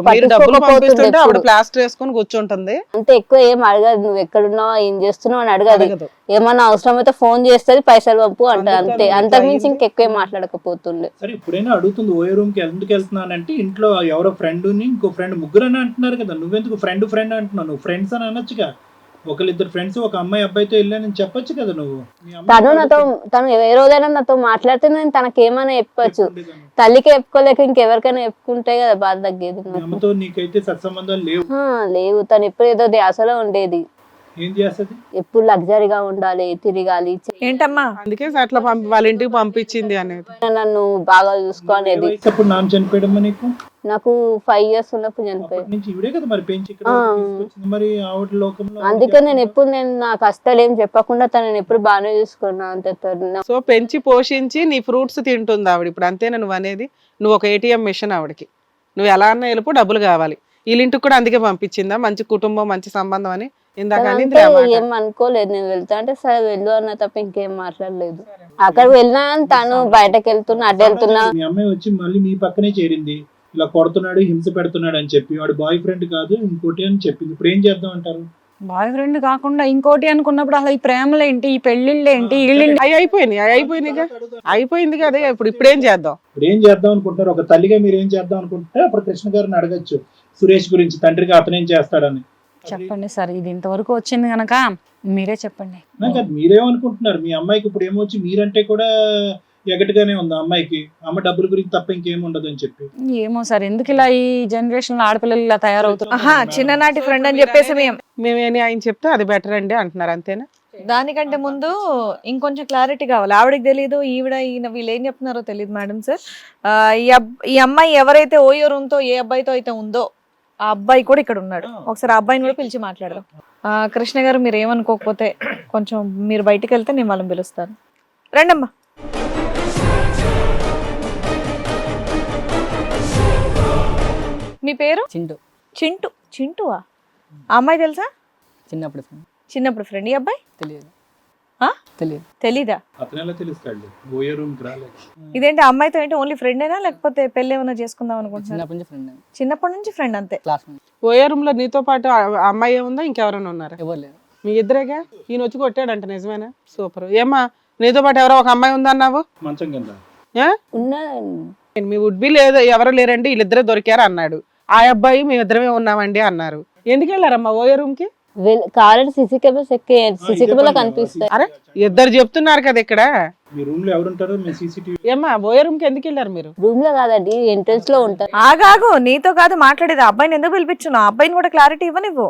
ప్లాస్టర్ వేసుకొని కూర్చుంటుంది. అంతే, ఎక్కువ ఏం అడగదు. నువ్వు ఎక్కడున్నావా, ఏం చేస్తున్నావు అని అడగదు. ఏమన్నా అవసరం అయితే ఫోన్ చేస్తుంది, పైసలు పంపు అంటది, అంతే. అంతకుమించి ఇంకెక్కువ మాట్లాడకపోతుండే. సరే, ఇప్పుడైనా అడుగుతుంది ఓయో రూమ్ కి ఎందుకు వెళ్తున్నానంటే, ఇంట్లో ఎవరో ఫ్రెండ్ ని ఇంకో ఫ్రెండ్ ముగ్గురు అని అంటున్నారు కదా, నువ్వెందుకు ఫ్రెండ్ అంటున్నావు? నువ్వు ఫ్రెండ్స్ అని అనొచ్చుగా. ఒకరిద్దరు ఫ్రెండ్స్ ఒక అమ్మాయి అబ్బాయితో వెళ్ళానని చెప్పొచ్చు కదా నువ్వు. తను ఏ రోజైనా నాతో మాట్లాడితే నేను తనకేమైనా చెప్పచ్చు. తల్లికి చెప్పుకోలేక ఇంకెవరికైనా చెప్పుకుంటే కదా బాధ తగ్గేది. నీకైతే సత్సంబంధాలు లేవు. తను ఎప్పుడు ఏదో ధ్యాసలో ఉండేది. ఏం చేస్తుంది? ఎప్పుడు లగ్జరీగా ఉండాలి, తిరగాలి. ఏంటమ్మా అందుకే అట్లా వాళ్ళ ఇంటికి పంపించింది అనేది. నన్ను బాగా చూసుకోనేది. నాన్న చనిపోయడమ్మా నీకు? నాకు 5 years ఉన్నప్పుడు చనిపోయింది. అందుకే నేను ఎప్పుడు నా కష్టాలు ఏం చెప్పకుండా తనని ఎప్పుడు బాగానే చూసుకున్నా. అంతే. సో పెంచి పోషించి నీ ఫ్రూట్స్ తింటుంది ఆవిడ ఇప్పుడు, అంతేనా నువ్వు అనేది? నువ్వు ఒక ATM మిషన్ ఆవిడకి. నువ్వు ఎలా అన్నా వెళ్ళిపో, డబ్బులు కావాలి. వీళ్ళింటికి కూడా అందుకే పంపించిందా, మంచి కుటుంబం మంచి సంబంధం అని ఇందాక అనింది అంటే ఆ మాట. ఏం అనుకోలేదు, నేను వెళ్తా అంటే సరే వెళ్ళు అన్న తప్ప ఇంకేం మాట్లాడలేదు. అక్కడ వెళ్ళినా తను బయటకు వెళ్తున్నా అడ్డు వెళ్తున్నా. మీ అమ్మాయి వచ్చి మళ్ళీ మీ పక్కనే చేరింది, ఇలా కొడుతున్నాడు హింస పెడుతున్నాడు అని చెప్పి, వాడు బాయ్ ఫ్రెండ్ కాదు ఇంకోటి అని చెప్పింది. ఇప్పుడు ఏం చేద్దాం అంటారు? బాయ్ ఫ్రెండ్ కాకుండా ఇంకోటి అనుకున్నప్పుడు అసలు ఈ ప్రేమలు ఏంటి, ఈ పెళ్లిళ్ళు ఏంటి, వీళ్ళేంటి? అవి అయిపోయినాయిగా, అయిపోయింది కదా. ఇప్పుడు ఏం చేద్దాం? ఇప్పుడు ఏం చేద్దాం అనుకుంటున్నారు? ఒక తల్లిగా మీరు ఏం చేద్దాం అనుకుంటే అప్పుడు కృష్ణ గారిని అడగచ్చు సురేష్ గురించి, తండ్రిగా అతనేం చేస్తాడని. చెప్పండి సార్, ఇది ఇంతవరకు వచ్చింది గనక మీరే చెప్పండి. నాకు అది మీరేమనుకుంటున్నారు? మీ అమ్మాయికి ఇప్పుడు ఏమొచ్చి మీరంటే కూడా ఎగటిగానే ఉంది అమ్మాయికి, అమ్మ డబ్బుల గురించి తప్ప ఇంకేం ఉండదు అని చెప్పి. ఏమో సార్, ఎందుకు ఇలా ఈ జనరేషన్ లో ఆడపిల్లలు ఇలా తయారవుతున్నారు? ఆహా, చిన్ననాటి ఫ్రెండ్ అని చెప్పేసి మేమేని ఆయన చెప్తే అది బెటర్ అండి అంటున్నారు, అంతేనా? దానికంటే ముందు ఇంకొంచెం క్లారిటీ కావాలి. ఆవిడకి తెలియదు, ఈయన వీళ్ళు ఏం చెప్తున్నారో తెలియదు మేడం సార్. ఈ అమ్మాయి ఎవరైతే ఓయో రూమ్ తో ఏ అబ్బాయితో అయితే ఉందో ఆ అబ్బాయి కూడా ఇక్కడ ఉన్నాడు. ఒకసారి ఆ అబ్బాయిని కూడా పిలిచి మాట్లాడదాం. కృష్ణ గారు మీరు ఏమనుకోకపోతే కొంచెం మీరు బయటికి వెళ్తే నేను వాళ్ళని పిలుస్తాను. రండమ్మా. మీ పేరు? చింటూ. చింటూ. చింటూవా? ఆ అమ్మాయి తెలుసా? చిన్నప్పుడు ఫ్రెండ్. చిన్నప్పుడు ఫ్రెండ్. ఈ అబ్బాయి తెలియదు. ఆ? తెలియదు. తెలీదా? అతను ఎలా తెలుస్తాడు? ఓయే రూమ్ కి రాలేదు. ఇదేంటి ఆ అమ్మాయితో ఏంటి ఓన్లీ ఫ్రెండేనా లేకపోతే పెళ్లి ఏమైనా చేసుకుందాం అనుకుంటున్నా? చిన్నప్పటి నుంచి ఫ్రెండ్. చిన్నప్పటి నుంచి ఫ్రెండ్ అంతే. క్లాస్ నుంచి. ఓయే రూమ్ లో నీతో పాటు ఆ అమ్మాయి ఉందా, ఇంకెవరైనా ఉన్నారా? ఎవరు లేరు. మీ ఇద్దరేగా. ఈయన వచ్చి కొట్టాడంట, నిజమేనా? సూపర్. ఏమ్మా నీతో పాటు ఎవరో ఒక అమ్మాయి ఉందా అన్నావు? మంచం కింద ఉన్నదండి. మీ వుడ్ బి లేదు, ఎవరు లేరండి, వీళ్ళిద్దరే దొరికారు అన్నాడు. ఆ అబ్బాయి మేమిద్దరమే ఉన్నామండి అన్నారు. ఎందుకు వెళ్ళారమ్మా ఓయే రూమ్ కి? కావాలంటే సీసీ కెమెరాస్ ఎక్కి సీసీ కెమెరా కనిపిస్తాయి. అరే ఇద్దరు చెప్తున్నారు కదా ఇక్కడ. మీ రూమ్ లో ఎవరుంటారో మీ సీసీటీవీ. ఏమ్మా ఓయే రూమ్ కి ఎందుకు వెళ్ళారు మీరు? రూమ్ లో కాదండి, ఎంట్రన్స్ లో ఉంటారు. ఆగాగు, నీతో కాదు మాట్లాడేది. ఆ అబ్బాయిని ఎందుకు పిలిపించున్నావు? ఆ అబ్బాయిని కూడా క్లారిటీ ఇవ్వనివ్వు.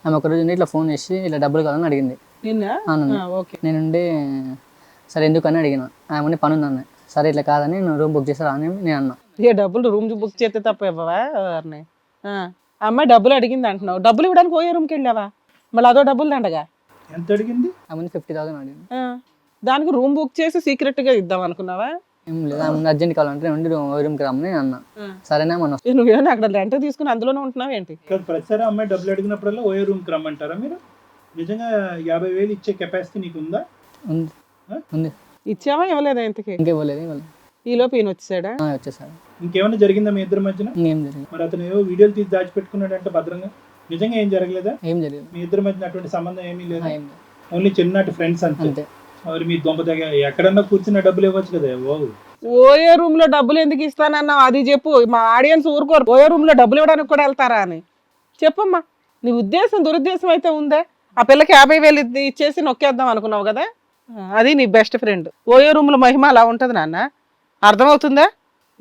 ఆమె ఒకరోజు ఇట్లా ఫోన్ చేసి ఇలా డబ్బులు కావాలని అడిగింది. నిన్న ఓకే. నేనుండి సరే ఎందుకని అడిగిన. ఆమె పని ఉందన్న. సరే ఇట్లా కాదని నువ్వు రూమ్ బుక్ చేస్తారా అని నేను అన్నా. ఏ డబ్బులు రూమ్ బుక్ చేస్తే తప్ప ఇవ్వవా ఎవరిని? అమ్మాయి డబ్బులు అడిగింది అంటున్నావు, డబ్బులు ఇవ్వడానికి ఓయే రూమ్కి వెళ్ళావా? మళ్ళీ అదో డబ్బులు దండగా. ఎంత అడిగింది? ఆమె 50,000 అడిగింది. దానికి రూమ్ బుక్ చేసి సీక్రెట్ గా ఇద్దాం అనుకున్నావా? ఏం లేదు, ఆమె అర్జెంట్ కావాలంటే ఉండి రూమ్కి రమ్మని నేను అన్నా. సరేనా మనం నువ్వేమో అక్కడ రెంట్ తీసుకుని అందులోనే ఉంటున్నావు ఏంటి? ప్రతిసారి అమ్మాయి డబ్బులు అడిగినప్పుడల్లా ఓయే రూమ్ కి రమ్మంటారా మీరు? నిజంగా 50,000 ఇచ్చే కెపాసిటీ నీకు ఉందా? ఉంది. ఉంది. ఇచ్చావా ఇవ్వలేదా ఇంతకి? ఇంకే ఇవ్వలేదు. ఇవ్వలేదు. ఈ లోపు ఈయన వచ్చేసాడా? వచ్చేసాడు. ఇంకేమైనా జరిగిందా మీ ఇద్దరి మధ్యన? ఇంకేం జరిగింది. మరి అతను ఏవో వీడియోలు తీసి దాచిపెట్టుకున్నాడంటే భద్రంగా. నిజంగా ఏం జరగలేదా? ఏం జరిగింది. మీ ఇద్దరి మధ్యన అటువంటి సంబంధం ఏమీ లేదు. ఏం లేదు. ఓన్లీ చిన్ననాటి ఫ్రెండ్స్ అంతే. అంతే. మరి మీ దొంగ దగ్గర ఎక్కడన్నా కూర్చున్న డబ్బులు ఇవ్వచ్చు కదా. ఓయే రూమ్ లో డబ్బులు ఎందుకు ఇస్తానన్నావు అది చెప్పు. మా ఆడియన్స్ ఊరుకోరు. ఓయే రూమ్ లో డబ్బులు ఇవ్వడానికి కూడా వెళ్తారా అని చెప్పమ్మా. నీ ఉద్దేశం దురుద్దేశం అయితే ఉందే. ఆ పిల్లకి 50,000 ఇచ్చేసి నొక్కేద్దాం అనుకున్నావు కదా. అది నీ బెస్ట్ ఫ్రెండ్. ఓయే రూమ్ లో మహిమ అలా ఉంటది నాన్న, అర్థమవుతుందా?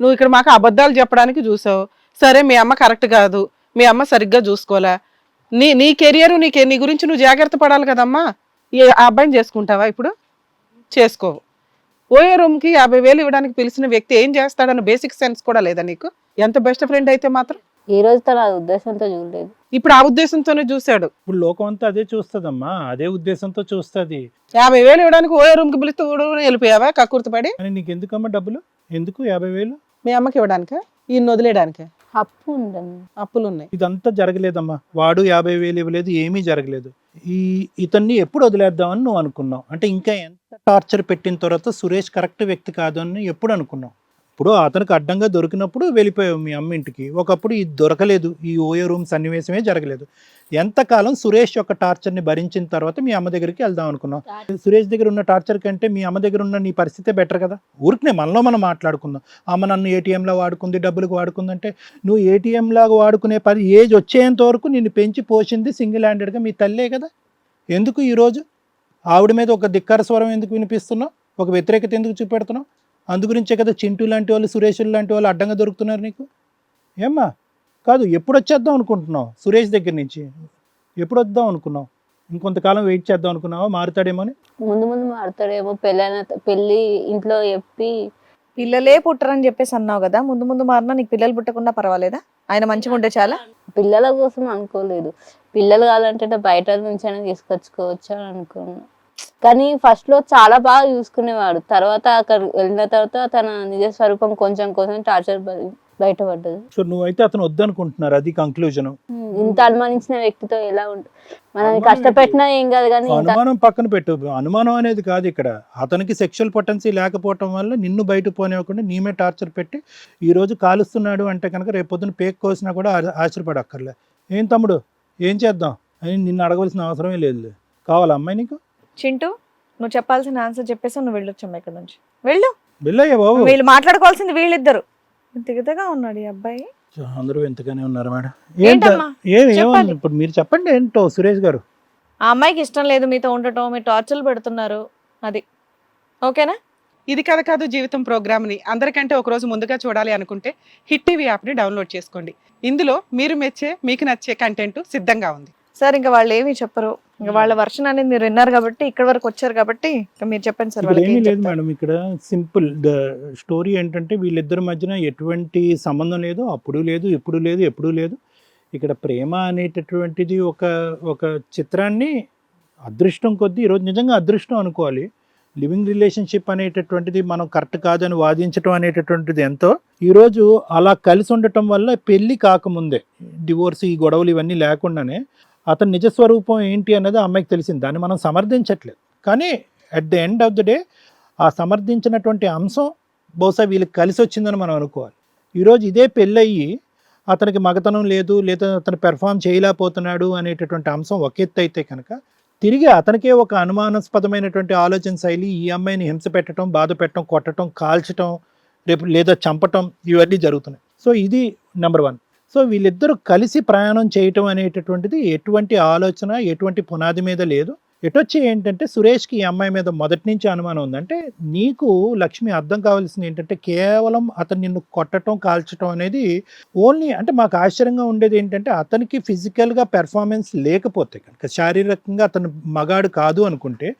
నువ్వు ఇక్కడ మాకు అబద్ధాలు చెప్పడానికి చూసావు. సరే మీ అమ్మ కరెక్ట్ కాదు, మీ అమ్మ సరిగ్గా చూసుకోవాలా, నీ కెరియర్ నీ గురించి నువ్వు జాగ్రత్త పడాలి కదమ్మా. ఆ అబ్బాయిని చేసుకుంటావా ఇప్పుడు? చేసుకోవు. ఓయే రూమ్కి 50,000 ఇవ్వడానికి పిలిచిన వ్యక్తి ఏం చేస్తాడన్న బేసిక్ సెన్స్ కూడా లేదా నీకు? ఎంత బెస్ట్ ఫ్రెండ్ అయితే మాత్రం ఈ రోజు తన ఉద్దేశంతో చూడలేదు. ఇప్పుడు ఆ ఉద్దేశంతోనే చూశాడు. ఇప్పుడు లోకం అంతా అదే చూస్తుందమ్మా, అదే ఉద్దేశంతో చూస్తుంది. 50,000 ఇవ్వడానికి ఓయే రూమ్కి పిలిస్తే వెళ్ళిపోయావా కక్కుర్తిపడి? అని నీకు ఎందుకమ్మా డబ్బులు? ఎందుకు 50,000? మీ అమ్మకి ఇవ్వడానికా, ఈయన వదిలేయడానికా? అప్పు ఉందండి. అప్పులు ఉన్నాయి. ఇదంతా జరగలేదమ్మా. వాడు 50,000 ఇవ్వలేదు, ఏమీ జరగలేదు. ఇతన్ని ఎప్పుడు వదిలేద్దామని నువ్వు అనుకున్నావు? అంటే ఇంకా ఎంత టార్చర్ పెట్టిన తర్వాత సురేష్ కరెక్ట్ వ్యక్తి కాదు అని ఎప్పుడు అనుకున్నావు? ఇప్పుడు అతనికి అడ్డంగా దొరికినప్పుడు వెళ్ళిపోయావు మీ అమ్మ ఇంటికి. ఒకప్పుడు ఇది దొరకలేదు, ఈ ఓయే రూమ్ సన్నివేశమే జరగలేదు. ఎంతకాలం సురేష్ యొక్క టార్చర్ని భరించిన తర్వాత మీ అమ్మ దగ్గరికి వెళ్దాం అనుకున్నావు? సురేష్ దగ్గర ఉన్న టార్చర్ కంటే మీ అమ్మ దగ్గర ఉన్న నీ పరిస్థితే బెటర్ కదా. ఊరికనే మనలో మనం మాట్లాడుకుందాం. అమ్మ నన్ను ఏటీఎంలా వాడుకుంది, డబ్బులకు వాడుకుందంటే నువ్వు ఏటీఎం లాగా వాడుకునే ఏజ్ వచ్చేంత వరకు నిన్ను పెంచి పోసింది సింగిల్ హ్యాండెడ్గా మీ తల్లే కదా. ఎందుకు ఈరోజు ఆవిడ మీద ఒక ధిక్కార స్వరం ఎందుకు వినిపిస్తున్నావు? ఒక వ్యతిరేకత ఎందుకు చూపెడుతున్నావు? అందుగురించే కదా చింటూ లాంటి వాళ్ళు, సురేష్ లాంటి వాళ్ళు అడ్డంగా దొరుకుతున్నారు నీకు. ఏమ్మా కాదు, ఎప్పుడు వచ్చేద్దాం అనుకుంటున్నావు సురేష్ దగ్గర నుంచి? ఎప్పుడు వద్దాం అనుకున్నావు? ఇంకొంతకాలం వెయిట్ చేద్దాం అనుకున్నావా మారుతాడేమో అని? ముందు మారుతాడేమో. పెళ్ళి ఇంట్లో చెప్పి పిల్లలే పుట్టరని చెప్పేసి అన్నావు కదా. ముందు ముందు మారినా నీకు పిల్లలు పుట్టకుండా పర్వాలేదా? ఆయన మంచిగా ఉంటే చాలా. పిల్లల కోసం అనుకోలేదు. పిల్లలు కావాలంటే బయట నుంచి అయినా తీసుకొచ్చుకోవచ్చు అని అనుకున్నా. కానీ ఫస్ట్ లో చాలా బాగా చూసుకునేవాడు. తర్వాత అక్కడ వెళ్ళిన తర్వాత తన నిజ స్వరూపం కొంచెం టార్చర్ బయటపడ్డది. సో నువ్వైతే అతను వద్దనుకుంటున్నారు, అది కంక్లూజన్. ఇంత అనుమానించిన వ్యక్తితో ఎలా ఉంటుంది? మనల్ని కష్టపెట్టినా ఏం కాదు కానీ ఇంత అనుమానం పక్కన పెట్టు, అనుమానం అనేది కాదు ఇక్కడ. అతనికి సెక్షువల్ పొటెన్సీ లేకపోవటం వల్ల నిన్ను బయట పోనివ్వకుండా నీ మీద టార్చర్ పెట్టి ఈ రోజు కాలుస్తున్నాడు అంటే కనుక రేపు పొద్దున పేక్ కోసినా కూడా ఆశ్చర్యపడక్కర్లే. ఏం తమ్ముడు ఏం చేద్దాం అని నిన్ను అడగవలసిన అవసరమే లేదు. కావాలా అమ్మాయి నీకు? చింటూ, నువ్వు చెప్పాల్సిన ఆన్సర్ చెప్పేసి నువ్వు వెళ్ళొచ్చమ్మా ఇక్కడ నుంచి. వెళ్ళు. వెళ్ళయ్యా బాబు. వీళ్ళు మాట్లాడుకోవాల్సింది వీళ్ళిద్దరు. దిగదగా ఉన్నాడు ఈ అబ్బాయి. అందరూ ఎంతగానే ఉన్నారు మేడం. ఏంటమ్మా? ఏమని చెప్పాలి. ఇప్పుడు మీరు చెప్పండి ఏంటో సురేష్ గారు. ఆ అమ్మాయికి ఇష్టం లేదు మీతో ఉండటం, మీరు టార్చర్లు పెడుతున్నారు, అది ఓకేనా? ఇది కథ కాదు జీవితం ప్రోగ్రామ్ని అందరికంటే ఒక రోజు ముందుగా చూడాలి అనుకుంటే హిట్ టీవీ యాప్ని డౌన్లోడ్ చేసుకోండి. ఇందులో మీరు మెచ్చే మీకు నచ్చే కంటెంట్ సిద్ధంగా ఉంది. సార్ ఇంకా వాళ్ళు ఏమీ చెప్పరు, ఇంకా వాళ్ళ వర్షన్ అనేది మీరు విన్నారు కాబట్టి ఇక్కడ వరకు వచ్చారు కాబట్టి ఇంకా మీరు చెప్పండి సార్. ఇక్కడ వాళ్ళకి ఏమీ ఏం లేదు చెప్తారు? మేడం, ఇక్కడ సింపుల్ ద స్టోరీ ఏంటంటే వీళ్ళిద్దరి మధ్యన ఎటువంటి సంబంధం లేదు, అప్పుడు లేదు, ఇప్పుడు లేదు, ఎప్పుడూ లేదు. ఇక్కడ ప్రేమ అనేటటువంటిది ఒక చిత్రాన్ని అదృష్టం కొద్దీ ఈరోజు నిజంగా అదృష్టం అనుకోవాలి. లివింగ్ రిలేషన్షిప్ అనేటటువంటిది మనం కరెక్ట్ కాదని వాదించడం అనేటటువంటిది ఎంతో, ఈరోజు అలా కలిసి ఉండటం వల్ల పెళ్ళి కాకముందే డివోర్స్ ఈ గొడవలు ఇవన్నీ లేకుండానే అతని నిజస్వరూపం ఏంటి అన్నది ఆ అమ్మాయికి తెలిసింది. దాన్ని మనం సమర్థించట్లేదు, కానీ at the end of the day ఆ సమర్థించినటువంటి అంశం బహుశా వీళ్ళకి కలిసి వచ్చిందని మనం అనుకోవాలి. ఈరోజు ఇదే పెళ్ళయ్యి అతనికి మగతనం లేదు, లేదా అతను పెర్ఫామ్ చేయలేకపోతున్నాడు అనేటటువంటి అంశం ఒక ఎత్తు అయితే కనుక తిరిగి అతనికే ఒక అనుమానాస్పదమైనటువంటి ఆలోచన శైలి, ఈ అమ్మాయిని హింస పెట్టడం, బాధ పెట్టడం, కొట్టడం, కాల్చడం, రేపు లేదా చంపటం, ఇవన్నీ జరుగుతున్నాయి. సో ఇది నెంబర్ 1. సో వీళ్ళిద్దరూ కలిసి ప్రయాణం చేయటం అనేటటువంటిది ఎటువంటి ఆలోచన, ఎటువంటి పునాది మీద లేదు. ఎటొచ్చి ఏంటంటే సురేష్కి ఈ అమ్మాయి మీద మొదటి నుంచి అనుమానం ఉందంటే, నీకు లక్ష్మి అర్థం కావాల్సింది ఏంటంటే కేవలం అతను నిన్ను కొట్టడం, కాల్చడం అనేది ఓన్లీ, అంటే మాకు ఆశ్చర్యంగా ఉండేది ఏంటంటే అతనికి ఫిజికల్గా పెర్ఫార్మెన్స్ లేకపోతే కనుక, శారీరకంగా అతను మగాడు కాదు అనుకుంటే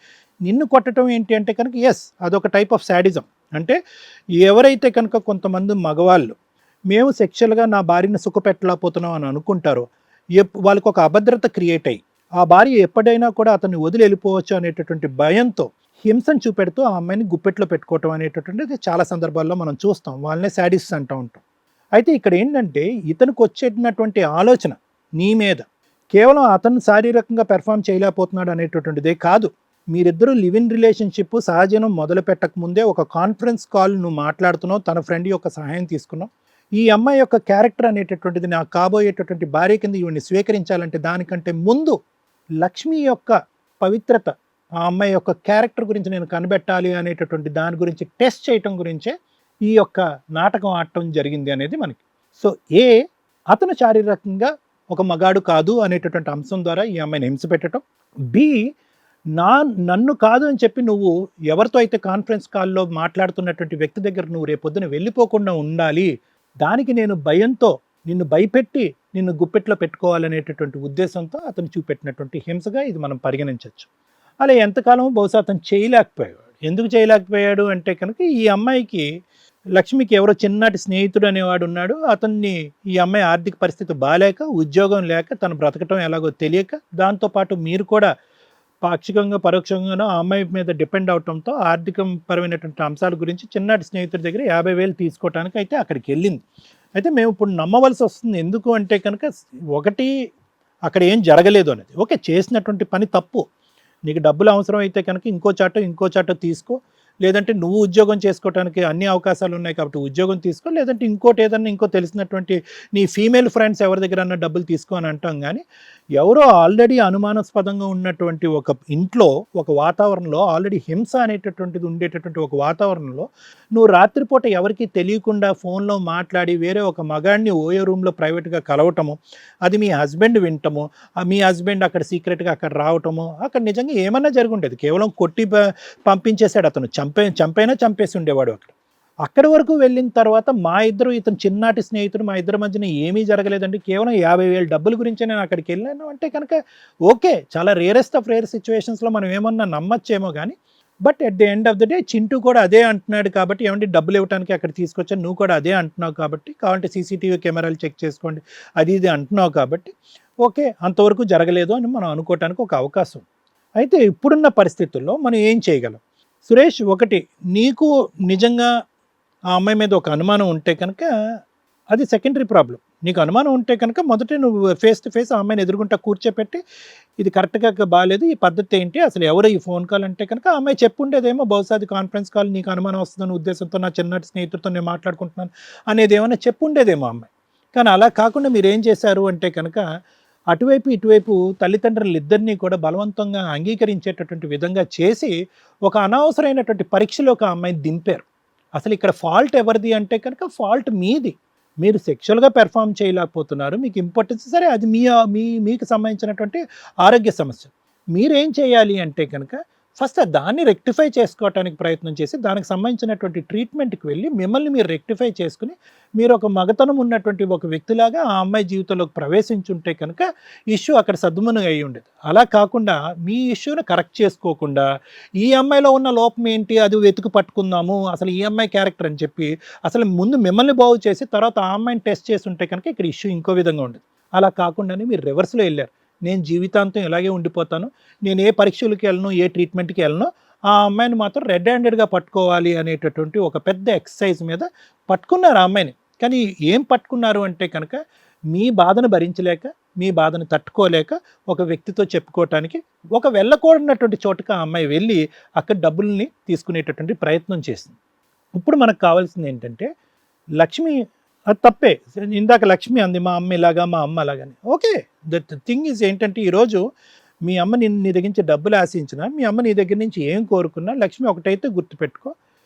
నిన్ను కొట్టడం ఏంటి అంటే కనుక ఎస్, అదొక టైప్ ఆఫ్ శాడిజం. అంటే ఎవరైతే కనుక కొంతమంది మగవాళ్ళు మేము సెక్షువల్గా నా భార్యను సుఖపెట్టలేకపోతున్నాం అని అనుకుంటారో, వాళ్ళకి ఒక అభద్రత క్రియేట్ అయ్యి ఆ భార్య ఎప్పుడైనా కూడా అతన్ని వదిలి వెళ్ళిపోవచ్చు అనేటటువంటి భయంతో హింసను చూపెడుతూ ఆ అమ్మాయిని గుప్పెట్లో పెట్టుకోవటం అనేటటువంటిది చాలా సందర్భాల్లో మనం చూస్తాం. వాళ్ళనే శాడిస్ట్ అంటూ ఉంటాం. అయితే ఇక్కడ ఏంటంటే ఇతనికి వచ్చేటటువంటి ఆలోచన నీ మీద కేవలం అతను శారీరకంగా పెర్ఫామ్ చేయలేకపోతున్నాడు అనేటటువంటిదే కాదు. మీరిద్దరూ లివ్ ఇన్ రిలేషన్షిప్ సహజనం మొదలు పెట్టక ముందే ఒక కాన్ఫరెన్స్ కాల్ నువ్వు మాట్లాడుతున్నావు, తన ఫ్రెండ్ యొక్క సహాయం తీసుకున్నావు. ఈ అమ్మాయి యొక్క క్యారెక్టర్ అనేటటువంటిది నాకు కాబోయేటటువంటి భార్య కింద ఈవిని స్వీకరించాలంటే దానికంటే ముందు లక్ష్మి యొక్క పవిత్రత, ఆ అమ్మాయి యొక్క క్యారెక్టర్ గురించి నేను కనిపెట్టాలి అనేటటువంటి దాని గురించి టెస్ట్ చేయటం గురించే ఈ యొక్క నాటకం ఆడటం జరిగింది అనేది మనకి. సో అతను శారీరకంగా ఒక మగాడు కాదు అనేటటువంటి అంశం ద్వారా ఈ అమ్మాయిని హింస పెట్టడం, నన్ను కాదు అని చెప్పి నువ్వు ఎవరితో అయితే కాన్ఫరెన్స్ కాల్లో మాట్లాడుతున్నటువంటి వ్యక్తి దగ్గర నువ్వు రేపొద్దున వెళ్ళిపోకుండా ఉండాలి, దానికి నేను భయంతో నిన్ను భయపెట్టి నిన్ను గుప్పెట్లో పెట్టుకోవాలనేటటువంటి ఉద్దేశంతో అతను చూపెట్టినటువంటి హింసగా ఇది మనం పరిగణించవచ్చు. అలా ఎంతకాలం బహుశా అతను చేయలేకపోయాడు. ఎందుకు చేయలేకపోయాడు అంటే కనుక ఈ అమ్మాయికి లక్ష్మికి ఎవరో చిన్నటి స్నేహితుడు అనేవాడు ఉన్నాడు. అతన్ని ఈ అమ్మాయి ఆర్థిక పరిస్థితి బాగాలేక, ఉద్యోగం లేక, తను బ్రతకటం ఎలాగో తెలియక, దాంతోపాటు మీరు కూడా పాక్షికంగా పరోక్షంగానో ఆ అమ్మాయి మీద డిపెండ్ అవటంతో ఆర్థిక పరమైనటువంటి అంశాల గురించి చిన్నటి స్నేహితుడి దగ్గర 50,000 తీసుకోవటానికి అయితే అక్కడికి వెళ్ళింది. అయితే మేము ఇప్పుడు నమ్మవలసి వస్తుంది. ఎందుకు అంటే కనుక ఒకటి అక్కడ ఏం జరగలేదు అనేది. ఓకే, చేసినటువంటి పని తప్పు. నీకు డబ్బులు అవసరం అయితే కనుక ఇంకో చాటో తీసుకో, లేదంటే నువ్వు ఉద్యోగం చేసుకోవడానికి అన్ని అవకాశాలు ఉన్నాయి కాబట్టి ఉద్యోగం తీసుకో, లేదంటే ఇంకోటి ఏదన్నా ఇంకో తెలిసినటువంటి నీ ఫీమేల్ ఫ్రెండ్స్ ఎవరి దగ్గర అన్న డబ్బులు తీసుకో అని అంటాం. కానీ ఎవరో ఆల్రెడీ అనుమానాస్పదంగా ఉన్నటువంటి ఒక ఇంట్లో, ఒక వాతావరణంలో ఆల్రెడీ హింస అనేటటువంటిది ఉండేటటువంటి ఒక వాతావరణంలో నువ్వు రాత్రిపూట ఎవరికి తెలియకుండా ఫోన్లో మాట్లాడి వేరే ఒక మగాడిని ఓయో రూమ్లో ప్రైవేట్గా కలవటము, అది మీ హస్బెండ్ వింటము, మీ హస్బెండ్ అక్కడ సీక్రెట్గా అక్కడ రావటము, అక్కడ నిజంగా ఏమన్నా జరిగి ఉండేది. కేవలం కొట్టి పంపించేశాడు అతను, చంపైనా చంపేసి ఉండేవాడు. అక్కడి వరకు వెళ్ళిన తర్వాత ఇతను చిన్నటి స్నేహితుడు, మా ఇద్దరి మధ్యన ఏమీ జరగలేదండి, కేవలం 50,000 డబ్బుల గురించే నేను అక్కడికి వెళ్ళాను అంటే కనుక ఓకే, చాలా రేరెస్ట్ ఆఫ్ రేర్ సిచ్యువేషన్స్లో మనం ఏమన్నా నమ్మచ్చేమో. కానీ but at the end of the day Chintu కూడా అదే అంటున్నాడు కాబట్టి, ఏమంటే డబ్బులు ఇవ్వడానికి అక్కడ తీసుకొచ్చాను, నువ్వు కూడా అదే అంటున్నావు కాబట్టి, కావాలంటే సీసీటీవీ కెమెరాలు చెక్ చేసుకోండి, అది ఇది అంటున్నావు కాబట్టి ఓకే, అంతవరకు జరగలేదు అని మనం అనుకోవటానికి ఒక అవకాశం. అయితే ఇప్పుడున్న పరిస్థితుల్లో మనం ఏం చేయగలం? సురేష్, ఒకటి, నీకు నిజంగా ఆ అమ్మాయి మీద ఒక అనుమానం ఉంటే కనుక అది సెకండరీ ప్రాబ్లం. నీకు అనుమానం ఉంటే కనుక మొదట నువ్వు ఫేస్ టు ఫేస్ ఆ అమ్మాయిని ఎదురుగుంటా కూర్చోపెట్టి ఇది కరెక్ట్గా బాగాలేదు, ఈ పద్ధతి ఏంటి, అసలు ఎవరు ఈ ఫోన్ కాల్ అంటే కనుక ఆ అమ్మాయి చెప్పుండేదేమో, బహుశా అది కాన్ఫరెన్స్ కాల్, నీకు అనుమానం వస్తుందని ఉద్దేశంతో నా చిన్నటి స్నేహితుడితో నేను మాట్లాడుకుంటున్నాను అనేది ఏమైనా చెప్పుండేదేమో అమ్మాయి. కానీ అలా కాకుండా మీరు ఏం చేశారు అంటే కనుక అటువైపు ఇటువైపు తల్లిదండ్రులు ఇద్దరినీ కూడా బలవంతంగా అంగీకరించేటటువంటి విధంగా చేసి ఒక అనవసరమైనటువంటి పరీక్షలోకి ఆ అమ్మాయిని దింపారు. అసలు ఇక్కడ ఫాల్ట్ ఎవరిది అంటే కనుక ఫాల్ట్ మీది. మీరు సెక్షువల్గా పెర్ఫామ్ చేయలేకపోతున్నారు, మీకు ఇంపార్టెన్స్, సరే అది మీకు సంబంధించినటువంటి ఆరోగ్య సమస్య. మీరేం చేయాలి అంటే కనుక ఫస్ట్ దాన్ని రెక్టిఫై చేసుకోవడానికి ప్రయత్నం చేసి దానికి సంబంధించినటువంటి ట్రీట్మెంట్కి వెళ్ళి మిమ్మల్ని మీరు రెక్టిఫై చేసుకుని మీరు ఒక మగతనం ఉన్నటువంటి ఒక వ్యక్తిలాగా ఆ అమ్మాయి జీవితంలోకి ప్రవేశించుంటే కనుక ఇష్యూ అక్కడ సద్దుమణుగు అయి ఉండేది. అలా కాకుండా మీ ఇష్యూని కరెక్ట్ చేసుకోకుండా ఈ అమ్మాయిలో ఉన్న లోపం ఏంటి అది వెతుకు పట్టుకుందాము, అసలు ఈ అమ్మాయి క్యారెక్టర్ అని చెప్పి అసలు ముందు మిమ్మల్ని బాగు చేసి తర్వాత ఆ అమ్మాయిని టెస్ట్ చేసి ఉంటే కనుక ఇక్కడ ఇష్యూ ఇంకో విధంగా ఉండేది. అలా కాకుండానే మీరు రివర్స్లో వెళ్ళారు. నేను జీవితాంతం ఇలాగే ఉండిపోతాను, నేను ఏ పరీక్షలకి వెళ్ళను, ఏ ట్రీట్మెంట్కి వెళ్ళను, ఆ అమ్మాయిని మాత్రం రెడ్ హ్యాండెడ్గా పట్టుకోవాలి అనేటటువంటి ఒక పెద్ద ఎక్సర్సైజ్ మీద పట్టుకున్నారు ఆ అమ్మాయిని. కానీ ఏం పట్టుకున్నారు అంటే కనుక మీ బాధను భరించలేక, మీ బాధను తట్టుకోలేక ఒక వ్యక్తితో చెప్పుకోవటానికి ఒక వెళ్ళకూడనటువంటి చోటుకి ఆ అమ్మాయి వెళ్ళి అక్కడ డబ్బుల్ని తీసుకునేటటువంటి ప్రయత్నం చేసింది. ఇప్పుడు మనకు కావాల్సింది ఏంటంటే లక్ష్మి, అది తప్పే, ఇందాక లక్ష్మి అంది మా అమ్మ ఇలాగా మా అమ్మ అలాగని. ఓకే, ద థింగ్ ఈజ్ ఏంటంటే ఈరోజు మీ అమ్మ నీ దగ్గర నుంచి డబ్బులు ఆశించినా, మీ అమ్మ నీ దగ్గర నుంచి ఏం కోరుకున్నా, లక్ష్మి ఒకటైతే గుర్తుపెట్టుకో,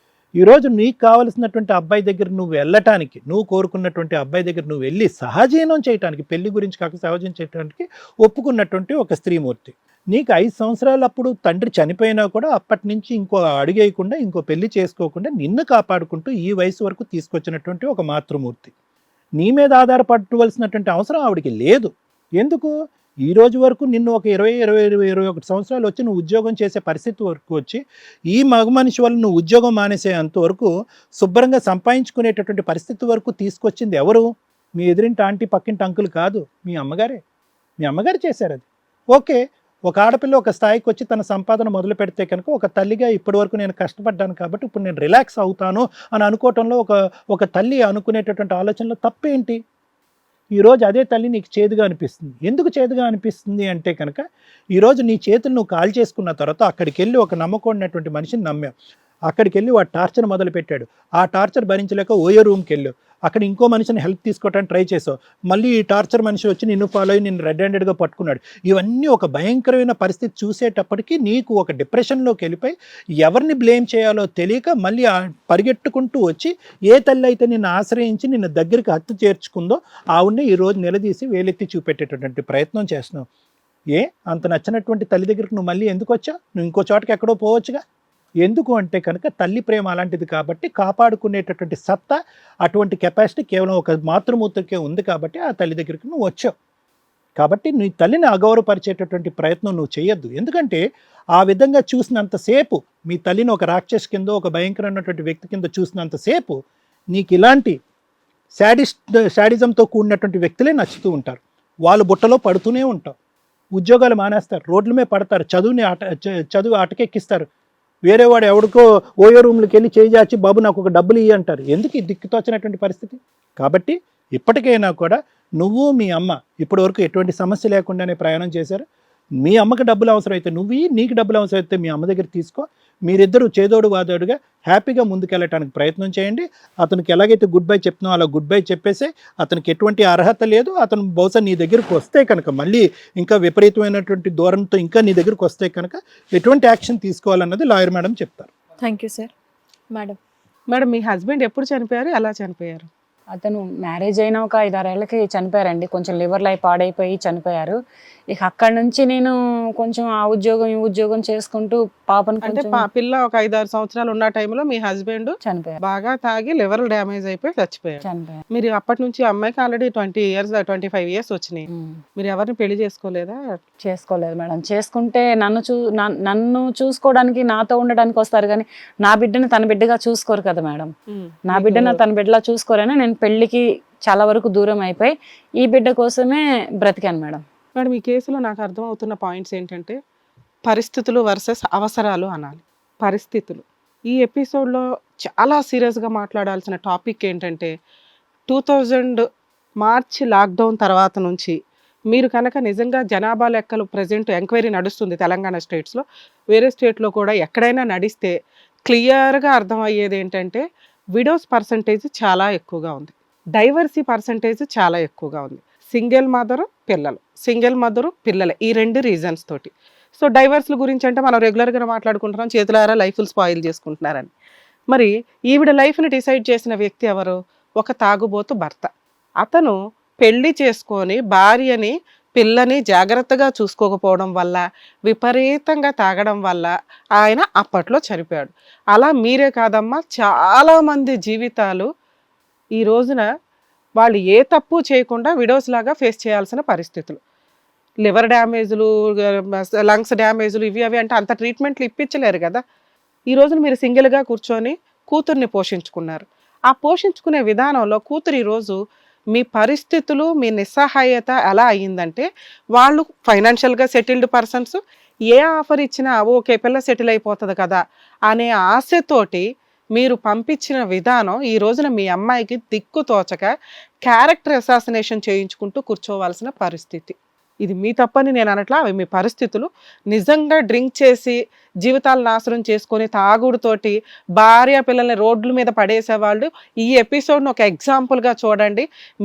ఈరోజు నీకు కావలసినటువంటి అబ్బాయి దగ్గర నువ్వు వెళ్ళటానికి, నువ్వు కోరుకున్నటువంటి అబ్బాయి దగ్గర నువ్వు వెళ్ళి సహజీవనం చేయడానికి, పెళ్లి గురించి కాక సహజీవనం చేయడానికి ఒప్పుకున్నటువంటి ఒక స్త్రీమూర్తి. నీకు 5 సంవత్సరాలు అప్పుడు తండ్రి చనిపోయినా కూడా అప్పటి నుంచి ఇంకో అడుగేయకుండా, ఇంకో పెళ్లి చేసుకోకుండా నిన్ను కాపాడుకుంటూ ఈ వయసు వరకు తీసుకొచ్చినటువంటి ఒక మాతృమూర్తి. నీ మీద ఆధారపడవలసినటువంటి అవసరం ఆవిడికి లేదు. ఎందుకు? ఈ రోజు వరకు నిన్ను ఒక 20-21 సంవత్సరాలు వచ్చి నువ్వు ఉద్యోగం చేసే పరిస్థితి వరకు వచ్చి ఈ మగ మనిషి వల్ల నువ్వు ఉద్యోగం మానేసేంత వరకు శుభ్రంగా సంపాదించుకునేటటువంటి పరిస్థితి వరకు తీసుకొచ్చింది ఎవరు? మీ ఎదురింటి ఆంటీ పక్కింటి అంకులు కాదు, మీ అమ్మగారే. మీ అమ్మగారు చేశారు అది. ఓకే, ఒక ఆడపిల్ల ఒక స్థాయికి వచ్చి తన సంపాదన మొదలు పెడితే కనుక ఒక తల్లిగా ఇప్పటి వరకు నేను కష్టపడ్డాను కాబట్టి ఇప్పుడు నేను రిలాక్స్ అవుతాను అని అనుకోవటంలో ఒక తల్లి అనుకునేటటువంటి ఆలోచనలో తప్పేంటి? ఈరోజు అదే తల్లి నీకు చేదుగా అనిపిస్తుంది. ఎందుకు చేదుగా అనిపిస్తుంది అంటే కనుక ఈరోజు నీ చేతులు నువ్వు కాల్ చేసుకున్న తర్వాత అక్కడికి వెళ్ళి ఒక నమ్మకూడనటువంటి మనిషిని నమ్మావు, అక్కడికి వెళ్ళి వాడు టార్చర్ మొదలుపెట్టాడు, ఆ టార్చర్ భరించలేక ఓయో రూమ్కి వెళ్ళావు, అక్కడ ఇంకో మనిషిని హెల్ప్ తీసుకోవడానికి ట్రై చేసావు, మళ్ళీ ఈ టార్చర్ మనిషి వచ్చి నిన్ను ఫాలో అయ్యి నిన్ను రెడ్ హ్యాండెడ్గా పట్టుకున్నాడు. ఇవన్నీ ఒక భయంకరమైన పరిస్థితి చూసేటప్పటికీ నీకు ఒక డిప్రెషన్లోకి వెళ్ళిపోయి ఎవరిని బ్లేమ్ చేయాలో తెలియక మళ్ళీ పరిగెట్టుకుంటూ వచ్చి ఏ తల్లి అయితే నిన్ను ఆశ్రయించి నిన్ను దగ్గరికి హత్తు చేర్చుకుందో ఆవిడ్ని ఈరోజు నిలదీసి వేలెత్తి చూపెట్టేటటువంటి ప్రయత్నం చేస్తున్నావు. అంత నచ్చినటువంటి తల్లి దగ్గరికి నువ్వు మళ్ళీ ఎందుకు వచ్చావు? నువ్వు ఇంకో చోటకి ఎక్కడో పోవచ్చుగా. ఎందుకు అంటే కనుక తల్లి ప్రేమ అలాంటిది కాబట్టి, కాపాడుకునేటటువంటి సత్తా, అటువంటి కెపాసిటీ కేవలం ఒక మాతృమూర్తికే ఉంది కాబట్టి ఆ తల్లి దగ్గరికి నువ్వు వచ్చావు. కాబట్టి నీ తల్లిని అగౌరవపరిచేటటువంటి ప్రయత్నం నువ్వు చేయొద్దు. ఎందుకంటే ఆ విధంగా చూసినంతసేపు మీ తల్లిని ఒక రాక్షస్ కింద, ఒక భయంకరమైనటువంటి వ్యక్తి కింద చూసినంతసేపు నీకు ఇలాంటి శాడిజంతో కూడినటువంటి వ్యక్తులే నచ్చుతూ ఉంటారు. వాళ్ళు బుట్టలో పడుతూనే ఉంటారు, ఉద్యోగాలు మానేస్తారు, రోడ్ల మీద పడతారు, చదువు ఆటకెక్కిస్తారు, వేరే వాడు ఎవడికో ఓయో రూమ్లకి వెళ్ళి చేజాచి బాబు నాకు ఒక డబ్బులు ఇయ్యి అంటారు. ఎందుకు ఈ దిక్కుతో వచ్చినటువంటి పరిస్థితి? కాబట్టి ఇప్పటికైనా కూడా నువ్వు మీ అమ్మ ఇప్పటి వరకు ఎటువంటి సమస్య లేకుండానే ప్రయాణం చేశారు. మీ అమ్మకి డబ్బులు అవసరం అయితే నువ్వు, నీకు డబ్బులు అవసరం అయితే మీ అమ్మ దగ్గర తీసుకో. మీరిద్దరూ చేదోడు వాదోడుగా హ్యాపీగా ముందుకెళ్ళటానికి ప్రయత్నం చేయండి. అతనికి ఎలాగైతే గుడ్ బై చెప్తున్నావు అలా గుడ్ బై చెప్పేసి, అతనికి ఎటువంటి అర్హత లేదు, అతను బహుశా నీ దగ్గరికి వస్తే కనుక మళ్ళీ ఇంకా విపరీతమైనటువంటి ధోరణితో ఇంకా నీ దగ్గరికి వస్తే కనుక ఎటువంటి యాక్షన్ తీసుకోవాలన్నది లాయర్ మేడం చెప్తారు. Thank you sir. Madam me husband ఎప్పుడు చనిపోయారు, ఎలా చనిపోయారు? అతను మ్యారేజ్ అయిన ఒక 5-6 ఏళ్ళకి చనిపోయారండి. కొంచెం లివర్ లై పాడైపోయి చనిపోయారు. ఇక అక్కడి నుంచి నేను కొంచెం ఆ ఉద్యోగం ఈ ఉద్యోగం చేసుకుంటూ పాపను అంటే పిల్ల ఒక 5-6 సంవత్సరాలు ఉన్న టైంలో మీ హస్బెండ్ చనిపోయారు. బాగా తాగి లివర్ డ్యామేజ్ అయిపోయి చచ్చిపోయారు. మీరు అప్పటి నుంచి అమ్మాయికి ఆల్రెడీ 25 ఇయర్స్ వచ్చినాయి. మీరు ఎవరిని పెళ్లి చేసుకోలేదా? చేసుకోలేదు మేడం. చేసుకుంటే నన్ను చూసుకోవడానికి, నాతో ఉండడానికి వస్తారు కానీ నా బిడ్డను తన బిడ్డగా చూసుకోరు కదా మేడం. నా బిడ్డను తన బిడ్డలా చూసుకోరని నేను పెళ్లికి చాలా వరకు దూరం అయిపోయి ఈ బిడ్డ కోసమే బ్రతికాను మేడం. మేడం ఈ కేసులో నాకు అర్థమవుతున్న పాయింట్స్ ఏంటంటే పరిస్థితులు వర్సెస్ అవసరాలు అనాలి. పరిస్థితులు ఈ ఎపిసోడ్లో చాలా సీరియస్గా మాట్లాడాల్సిన టాపిక్ ఏంటంటే 2000 మార్చి లాక్డౌన్ తర్వాత నుంచి మీరు కనుక నిజంగా జనాభా లెక్కలు ప్రజెంట్ ఎంక్వైరీ నడుస్తుంది తెలంగాణ స్టేట్స్లో, వేరే స్టేట్లో కూడా ఎక్కడైనా నడిస్తే క్లియర్గా అర్థమయ్యేది ఏంటంటే విడోస్ పర్సంటేజ్ చాలా ఎక్కువగా ఉంది, డైవర్సీ పర్సంటేజ్ చాలా ఎక్కువగా ఉంది. సింగిల్ మదరు పిల్లలు ఈ 2 రీజన్స్ తోటి. సో డైవర్స్ల గురించి అంటే మనం రెగ్యులర్గా మాట్లాడుకుంటున్నాం, చేతులారా లైఫ్లు స్పాయిల్ చేసుకుంటున్నారని. మరి ఈవిడ లైఫ్ని డిసైడ్ చేసిన వ్యక్తి ఎవరు? ఒక తాగుబోతు భర్త. అతను పెళ్లి చేసుకొని భార్యని పిల్లని జాగ్రత్తగా చూసుకోకపోవడం వల్ల, విపరీతంగా తాగడం వల్ల ఆయన అప్పట్లో చనిపోయాడు. అలా మీరే కాదమ్మా, చాలామంది జీవితాలు ఈ రోజున వాళ్ళు ఏ తప్పు చేయకుండా విడోస్ లాగా ఫేస్ చేయాల్సిన పరిస్థితులు. లివర్ డ్యామేజ్లు, లంగ్స్ డ్యామేజ్లు, ఇవి అవి అంటే అంత ట్రీట్మెంట్లు ఇప్పించలేరు కదా. ఈ రోజున మీరు సింగిల్గా కూర్చొని కూతుర్ని పోషించుకున్నారు. ఆ పోషించుకునే విధానంలో కూతురు ఈరోజు మీ పరిస్థితులు, మీ నిస్సహాయత ఎలా అయ్యిందంటే, వాళ్ళు ఫైనాన్షియల్గా సెటిల్డ్ పర్సన్స్, ఏ ఆఫర్ ఇచ్చినా ఓకే పిల్ల సెటిల్ అయిపోతుంది కదా అనే ఆశతోటి మీరు పంపించిన విధానం ఈ రోజున మీ అమ్మాయికి దిక్కు తోచక క్యారెక్టర్ అసాసినేషన్ చేయించుకుంటూ కూర్చోవాల్సిన పరిస్థితి. ఇది మీ తప్పని నేను అనట్లా, అవి మీ పరిస్థితులు. నిజంగా డ్రింక్ చేసి జీవితాలు నాశనం చేసుకొని తాగుడుతోటి భార్య పిల్లల్ని రోడ్ల మీద పడేసేవాళ్ళు ఈ ఎపిసోడ్ను ఒక ఎగ్జాంపుల్గా చూడండి.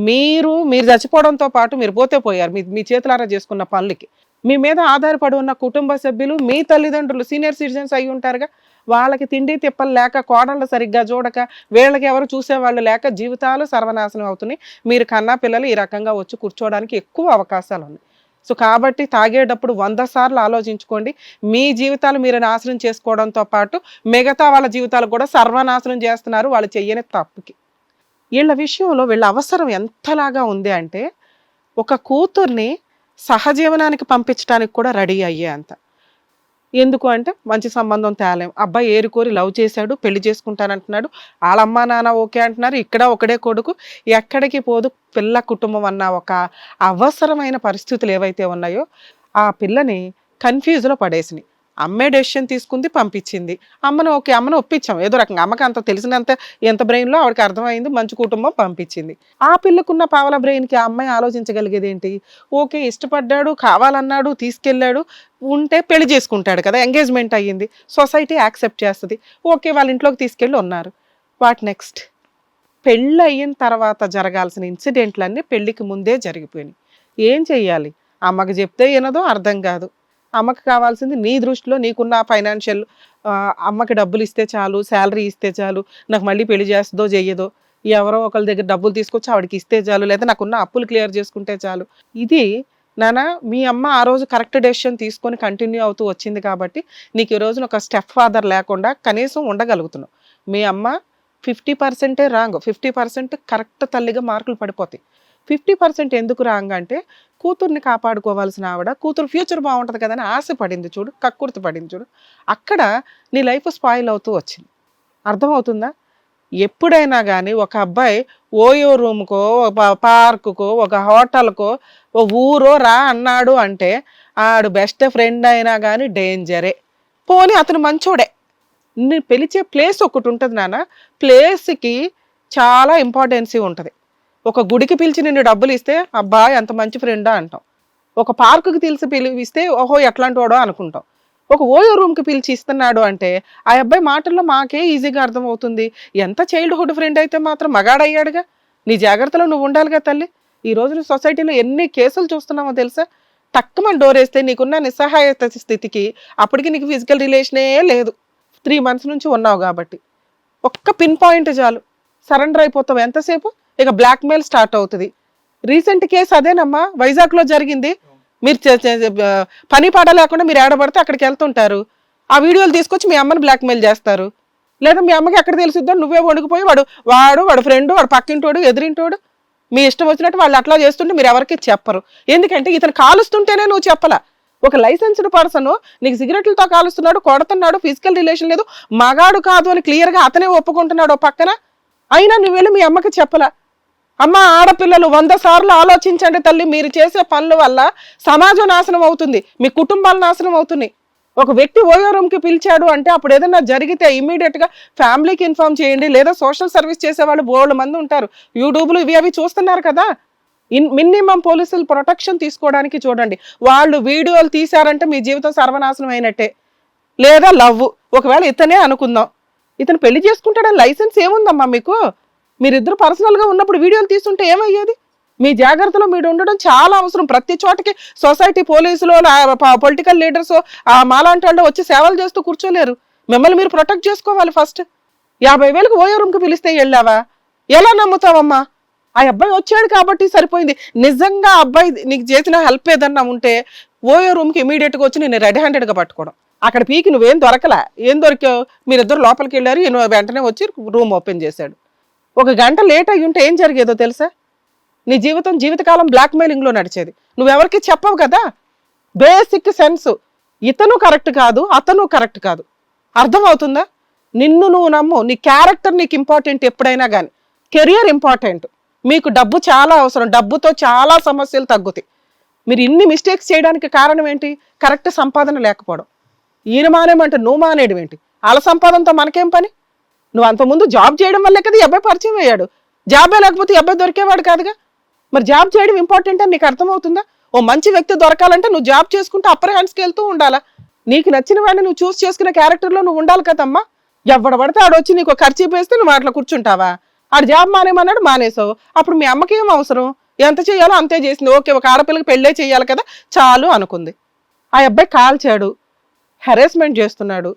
మీరు చచ్చిపోవడంతో పాటు మీరు పోతే పోయారు మీ చేతులారా చేసుకున్న పనులకి. మీ మీద ఆధారపడి ఉన్న కుటుంబ సభ్యులు, మీ తల్లిదండ్రులు సీనియర్ సిటిజన్స్ అయి ఉంటారుగా, వాళ్ళకి తిండి తిప్పలు లేక, కోడళ్ళు సరిగ్గా చూడక, వీళ్ళకి ఎవరు చూసేవాళ్ళు లేక జీవితాలు సర్వనాశనం అవుతున్నాయి. మీరు కన్నా పిల్లలు ఈ రకంగా వచ్చి కూర్చోవడానికి ఎక్కువ అవకాశాలు ఉన్నాయి. సో కాబట్టి తాగేటప్పుడు 100 సార్లు ఆలోచించుకోండి. మీ జీవితాలు మీరు నాశనం చేసుకోవడంతో పాటు మిగతా వాళ్ళ జీవితాలు కూడా సర్వనాశనం చేస్తున్నారు వాళ్ళు చెయ్యని తప్పుకి. వీళ్ళ విషయంలో వీళ్ళ అవసరం ఎంతలాగా ఉంది అంటే, ఒక కూతుర్ని సహజీవనానికి పంపించడానికి కూడా రెడీ అయ్యే అంత. ఎందుకు అంటే మంచి సంబంధం తేలేం, అబ్బాయి ఏరుకోరి లవ్ చేశాడు, పెళ్లి చేసుకుంటానంటున్నాడు, వాళ్ళ అమ్మా నాన్న ఓకే అంటున్నారు, ఇక్కడ ఒకడే కొడుకు, ఎక్కడికి పోదు పిల్ల కుటుంబం అన్న ఒక అవసరమైన పరిస్థితులు ఏవైతే ఉన్నాయో ఆ పిల్లని కన్ఫ్యూజ్లో పడేసినాయి. అమ్మే డెసిషన్ తీసుకుంది, పంపించింది. అమ్మను ఒప్పించాం ఏదో రకంగా, అమ్మకి అంత తెలిసినంత ఎంత బ్రెయిన్లో ఆవిడకి అర్థమైంది, మంచి కుటుంబం పంపించింది. ఆ పిల్లకున్న పావల బ్రెయిన్కి ఆ అమ్మాయి ఆలోచించగలిగేది ఏంటి? ఓకే ఇష్టపడ్డాడు, కావాలన్నాడు, తీసుకెళ్ళాడు, ఉంటే పెళ్లి చేసుకుంటాడు కదా, ఎంగేజ్మెంట్ అయ్యింది, సొసైటీ యాక్సెప్ట్ చేస్తుంది, ఓకే వాళ్ళ ఇంట్లోకి తీసుకెళ్ళి ఉన్నారు. What next? పెళ్ళి అయిన తర్వాత జరగాల్సిన ఇన్సిడెంట్లన్నీ పెళ్లికి ముందే జరిగిపోయినాయి. ఏం చెయ్యాలి? అమ్మకి చెప్తే వినదో, అర్థం కాదు. అమ్మకి కావాల్సింది నీ దృష్టిలో నీకున్న ఫైనాన్షియల్, అమ్మకి డబ్బులు ఇస్తే చాలు, శాలరీ ఇస్తే చాలు, నాకు మళ్ళీ పెళ్లి చేస్తుందో చెయ్యదో, ఎవరో ఒకరి దగ్గర డబ్బులు తీసుకొచ్చి ఆవిడకి ఇస్తే చాలు, లేదా నాకున్న అప్పులు క్లియర్ చేసుకుంటే చాలు. ఇది నాన్న మీ అమ్మ ఆ రోజు కరెక్ట్ డెసిషన్ తీసుకొని కంటిన్యూ అవుతూ వచ్చింది కాబట్టి నీకు ఈ రోజున ఒక స్టెప్ ఫాదర్ లేకుండా కనీసం ఉండగలుగుతున్నావు. మీ అమ్మ 50% రాంగ్, 50% కరెక్ట్ తల్లిగా మార్కులు పడిపోతాయి. 50% ఎందుకు రాంగ్ అంటే, కూతుర్ని కాపాడుకోవాల్సిన ఆవిడ కూతురు ఫ్యూచర్ బాగుంటుంది కదని ఆశపడింది చూడు, కక్కుర్తి పడింది చూడు, అక్కడ నీ లైఫ్ స్పాయిల్ అవుతూ వచ్చింది. అర్థమవుతుందా? ఎప్పుడైనా కానీ ఒక అబ్బాయి ఓయో రూమ్కో, పార్కుకో, ఒక హోటల్కో, ఓ ఊరో రా అన్నాడు అంటే ఆడు బెస్ట్ ఫ్రెండ్ అయినా కానీ డేంజరే. పోనీ అతను మంచోడే, నేను పిలిచే ప్లేస్ ఒకటి ఉంటుంది నాన్న, ప్లేస్కి చాలా ఇంపార్టెన్సీ ఉంటుంది. ఒక గుడికి పిలిచి నిన్ను డబ్బులు ఇస్తే అబ్బా ఎంత మంచి ఫ్రెండా అంటాం, ఒక పార్కుకి పిలిస్తే ఓహో ఎట్లాంటి వాడో అనుకుంటాం. ఒక ఓయో రూమ్కి పిలిచి ఇస్తున్నాడు అంటే ఆ అబ్బాయి మాటల్లో మాకే ఈజీగా అర్థమవుతుంది, ఎంత చైల్డ్హుడ్ ఫ్రెండ్ అయితే మాత్రం మగాడయ్యాడుగా. నీ జాగ్రత్తలో నువ్వు ఉండాలిగా తల్లి. ఈ రోజు సొసైటీలో ఎన్ని కేసులు చూస్తున్నామో తెలుసా? టక్కుమని డోర్ వేస్తే నీకున్న నిస్సహాయత స్థితికి అప్పటికి నీకు ఫిజికల్ రిలేషనే లేదు, 3 months నుంచి ఉన్నావు కాబట్టి ఒక్క పిన్ పాయింట్ చాలు, సరెండర్ అయిపోతావు. ఎంతసేపు ఇక బ్లాక్మెయిల్ స్టార్ట్ అవుతుంది. రీసెంట్ కేసు అదేనమ్మా, వైజాగ్లో జరిగింది. మీరు పని పాట లేకుండా మీరు ఏడబడితే అక్కడికి వెళ్తుంటారు, ఆ వీడియోలు తీసుకొచ్చి మీ అమ్మని బ్లాక్మెయిల్ చేస్తారు. లేదా మీ అమ్మకి ఎక్కడ తెలిసిద్దో నువ్వే వణుకుపోయి వాడు ఫ్రెండు, వాడు పక్కింటోడు, ఎదిరింటోడు, మీ ఇష్టం వచ్చినట్టు వాళ్ళు అట్లా చేస్తుంటే మీరు ఎవరికి చెప్పరు. ఎందుకంటే ఇతను కాలుస్తుంటేనే నువ్వు చెప్పలా. ఒక లైసెన్స్డ్ పర్సన్ నీకు సిగరెట్లతో కాలుస్తున్నాడు, కొడుతున్నాడు, ఫిజికల్ రిలేషన్ లేదు, మగాడు కాదు అని క్లియర్గా అతనే ఒప్పుకుంటున్నాడు పక్కన, అయినా నువ్వు వెళ్ళి మీ అమ్మకి చెప్పలా. అమ్మ ఆడపిల్లలు 100 సార్లు ఆలోచించండి తల్లి, మీరు చేసే పనుల వల్ల సమాజం నాశనం అవుతుంది, మీ కుటుంబాలు నాశనం అవుతున్నాయి. ఒక వ్యక్తి ఓయో రూమ్ కి పిలిచాడు అంటే అప్పుడు ఏదైనా జరిగితే ఇమీడియట్ గా ఫ్యామిలీకి ఇన్ఫార్మ్ చేయండి, లేదా సోషల్ సర్వీస్ చేసే వాళ్ళు బోల్డ్ మంది ఉంటారు, యూట్యూబ్లు ఇవి అవి చూస్తున్నారు కదా. మినిమం పోలీసులు ప్రొటెక్షన్ తీసుకోవడానికి చూడండి. వాళ్ళు వీడియోలు తీశారంటే మీ జీవితం సర్వనాశనం అయినట్టే. లేదా లవ్, ఒకవేళ ఇతనే అనుకుందాం, ఇతను పెళ్లి చేసుకుంటాడని లైసెన్స్ ఏముందమ్మా మీకు? మీరిద్దరు పర్సనల్ గా ఉన్నప్పుడు వీడియోలు తీస్తుంటే ఏమయ్యేది? మీ జాగ్రత్తలో మీరు ఉండడం చాలా అవసరం. ప్రతి చోటకి సొసైటీ పోలీసులు, పొలిటికల్ లీడర్స్, మాలాంటి వాళ్ళు వచ్చి సేవలు చేస్తూ కూర్చోలేరు. మిమ్మల్ని మీరు ప్రొటెక్ట్ చేసుకోవాలి ఫస్ట్. 50,000కి ఓయో రూమ్కి పిలిస్తే వెళ్ళావా? ఎలా నమ్ముతావమ్మా? ఆ అబ్బాయి వచ్చాడు కాబట్టి సరిపోయింది. నిజంగా ఆ అబ్బాయి నీకు చేసిన హెల్ప్ ఏదన్నా ఉంటే ఓయో రూమ్కి ఇమీడియట్గా వచ్చి నేను రెడ్ హ్యాండెడ్గా పట్టుకోవడం. అక్కడ పీకి నువ్వేం దొరకలా, ఏం దొరికావు? మీరిద్దరు లోపలికి వెళ్ళారు, ఈయన వెంటనే వచ్చి రూమ్ ఓపెన్ చేశాడు. 1 గంట లేట్ అయ్యి ఉంటే ఏం జరిగేదో తెలుసా? నీ జీవితకాలం బ్లాక్మెయిలింగ్లో నడిచేది. నువ్వెవరికి చెప్పవు కదా. బేసిక్ సెన్స్, ఇతను కరెక్ట్ కాదు, అతను కరెక్ట్ కాదు. అర్థమవుతుందా? నిన్ను నువ్వు నమ్ము. నీ క్యారెక్టర్ నీకు ఇంపార్టెంట్ ఎప్పుడైనా కానీ. Career important. మీకు డబ్బు చాలా అవసరం. డబ్బుతో చాలా సమస్యలు తగ్గుతాయి. మీరు ఇన్ని మిస్టేక్స్ చేయడానికి కారణం ఏంటి? కరెక్ట్ సంపాదన లేకపోవడం. ఈయన మానేమంటే నువ్వు మానేయడం ఏంటి? వాళ్ళ సంపాదనతో మనకేం పని? నువ్వు అంతకుముందు జాబ్ చేయడం వల్లే కదా ఈ అబ్బాయి పరిచయం అయ్యాడు. జాబే లేకపోతే ఈ అబ్బాయి దొరికేవాడు కాదుగా. మరి జాబ్ చేయడం ఇంపార్టెంట్ అని నీకు అర్థమవుతుందా? ఓ మంచి వ్యక్తి దొరకాలంటే నువ్వు జాబ్ చేసుకుంటూ అప్పర్ హ్యాండ్స్కి వెళ్తూ ఉండాలా. నీకు నచ్చిన వాడిని నువ్వు చూస్ చేసుకునే క్యారెక్టర్లో నువ్వు ఉండాలి కదమ్మా. ఎవడ పడితే ఆడొచ్చి నీకు ఖర్చు వేస్తే నువ్వు అట్లా కూర్చుంటావా? ఆడు జాబ్ మానేమన్నాడు, మానేసావు. అప్పుడు మీ అమ్మకి ఏం అవసరం? ఎంత చేయాలో అంతే చేసింది. ఓకే, ఒక ఆడపిల్లకి పెళ్ళే చేయాలి కదా, చాలు అనుకుంది. ఆ అబ్బాయి కాల్చాడు, హెరాస్మెంట్ చేస్తున్నాడు.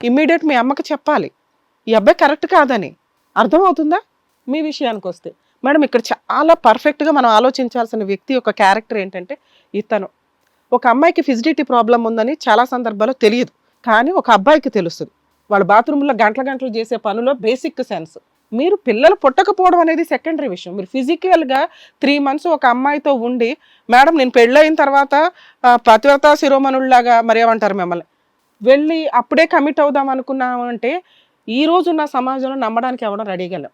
ఇమ్మీడియట్ మీ అమ్మకి చెప్పాలి ఈ అబ్బాయి కరెక్ట్ కాదని. అర్థమవుతుందా? మీ విషయానికి వస్తే మేడం, ఇక్కడ చాలా పర్ఫెక్ట్గా మనం ఆలోచించాల్సిన వ్యక్తి యొక్క క్యారెక్టర్ ఏంటంటే, ఇతను ఒక అమ్మాయికి ఫిజిడిటీ ప్రాబ్లం ఉందని చాలా సందర్భాల్లో తెలియదు, కానీ ఒక అబ్బాయికి తెలుస్తుంది. వాళ్ళ బాత్రూంలో గంటలు చేసే పనులో బేసిక్ సెన్స్. మీరు పిల్లలు పుట్టకపోవడం అనేది సెకండరీ విషయం. మీరు ఫిజికల్గా 3 months ఒక అమ్మాయితో ఉండి, మేడం నేను పెళ్ళయిన తర్వాత పతివ్రత శిరోమణుల్లాగా మరి ఏమంటారు మిమ్మల్ని, వెళ్ళి అప్పుడే కమిట్ అవుదాం అనుకున్నాము అంటే ఈ రోజున్న సమాజంలో నమ్మడానికి ఎవడం రెడీగా లేం.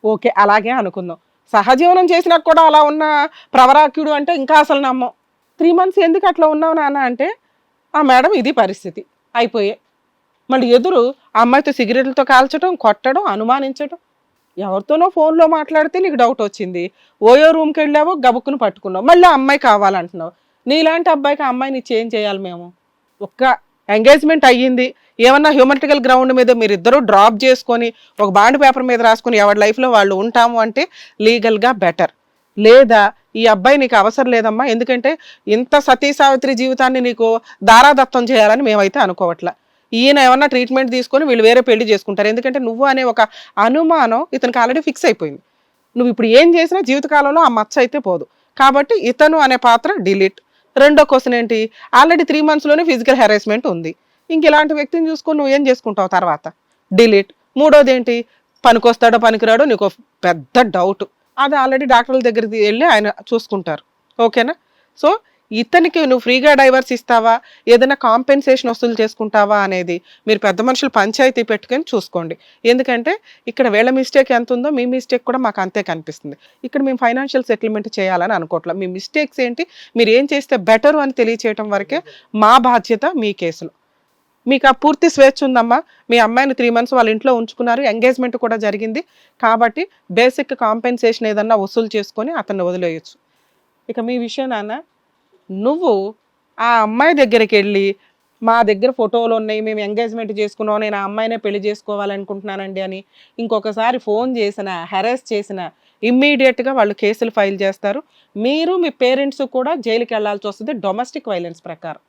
ఓకే, అలాగే అనుకుందాం. సహజీవనం చేసినా కూడా అలా ఉన్న ప్రవరాక్యుడు అంటే ఇంకా అసలు నమ్మం. 3 months ఎందుకు అట్లా ఉన్నావు నాన్న అంటే, మేడం ఇది పరిస్థితి అయిపోయే. మళ్ళీ ఎదురు ఆ అమ్మాయితో సిగరెట్లతో కాల్చడం, కొట్టడం, అనుమానించడం. ఎవరితోనో ఫోన్లో మాట్లాడితే నీకు డౌట్ వచ్చింది, ఓయో రూమ్కి వెళ్ళావో గబుక్కును పట్టుకున్నావు, మళ్ళీ అమ్మాయి కావాలంటున్నావు. నీలాంటి అబ్బాయికి ఆ అమ్మాయిని చేంజ్ చేయాలి మేము. ఒక్క ఎంగేజ్మెంట్ అయ్యింది, ఏమన్నా హ్యూమనిటికల్ గ్రౌండ్ మీద మీరు ఇద్దరు డ్రాప్ చేసుకొని ఒక బాండ్ పేపర్ మీద రాసుకొని ఎవరి లైఫ్లో వాళ్ళు ఉంటాము అంటే లీగల్గా బెటర్. లేదా ఈ అబ్బాయి నీకు అవసరం లేదమ్మా, ఎందుకంటే ఇంత సతీ సావిత్రి జీవితాన్ని నీకు దారాదత్తం చేయాలని మేమైతే అనుకోవట్లా. ఈయన ఏమన్నా ట్రీట్మెంట్ తీసుకొని వీళ్ళు వేరే పెళ్లి చేసుకుంటారు. ఎందుకంటే నువ్వు అనే ఒక అనుమానం ఇతనికి ఆల్రెడీ ఫిక్స్ అయిపోయింది. నువ్వు ఇప్పుడు ఏం చేసినా జీవితకాలంలో ఆ మచ్చ అయితే పోదు. కాబట్టి ఇతను అనే పాత్ర డిలీట్. రెండో క్వశ్చన్ ఏంటి, ఆల్రెడీ 3 monthsలోనే ఫిజికల్ హెరాస్మెంట్ ఉంది. ఇంక ఇలాంటి వ్యక్తిని చూసుకొని నువ్వు ఏం చేసుకుంటావు తర్వాత? డిలీట్. మూడోది ఏంటి, పనికొస్తాడో పనికిరాడో నీకు పెద్ద డౌట్. అది ఆల్రెడీ డాక్టర్ల దగ్గరికి వెళ్ళి ఆయన చూసుకుంటారు. ఓకేనా? సో ఇతనికి నువ్వు ఫ్రీగా డైవర్స్ ఇస్తావా, ఏదైనా కాంపెన్సేషన్ వసూలు చేసుకుంటావా అనేది మీరు పెద్ద మనుషులు పంచాయతీ పెట్టుకొని చూసుకోండి. ఎందుకంటే ఇక్కడ వీళ్ళ మిస్టేక్ ఎంత ఉందో మీ మిస్టేక్ కూడా మాకు అంతే కనిపిస్తుంది. ఇక్కడ మేము ఫైనాన్షియల్ సెటిల్మెంట్ చేయాలని అనుకోవట్లేదు. మీ మిస్టేక్స్ ఏంటి, మీరు ఏం చేస్తే బెటర్ అని తెలియచేయటం వరకే మా బాధ్యత. మీ కేసులో మీకు ఆ పూర్తి స్వేచ్ఛ ఉందమ్మా. మీ అమ్మాయిని 3 months వాళ్ళ ఇంట్లో ఉంచుకున్నారు, ఎంగేజ్మెంట్ కూడా జరిగింది. కాబట్టి బేసిక్ కాంపెన్సేషన్ ఏదన్నా వసూలు చేసుకొని అతన్ని వదిలేయచ్చు. ఇక మీ విషయం నాన్న, నువ్వు ఆ అమ్మాయి దగ్గరికి వెళ్ళి మా దగ్గర ఫోటోలు ఉన్నాయి, మేము ఎంగేజ్మెంట్ చేసుకున్నాం, నేను ఆ అమ్మాయినే పెళ్లి చేసుకోవాలనుకుంటున్నానండి అని ఇంకొకసారి ఫోన్ చేసిన, హెరాస్ చేసిన ఇమ్మీడియట్గా వాళ్ళు కేసులు ఫైల్ చేస్తారు. మీరు మీ పేరెంట్స్ కూడా జైలుకి వెళ్లాల్సి వస్తుంది డొమెస్టిక్ వైలెన్స్ ప్రకారం,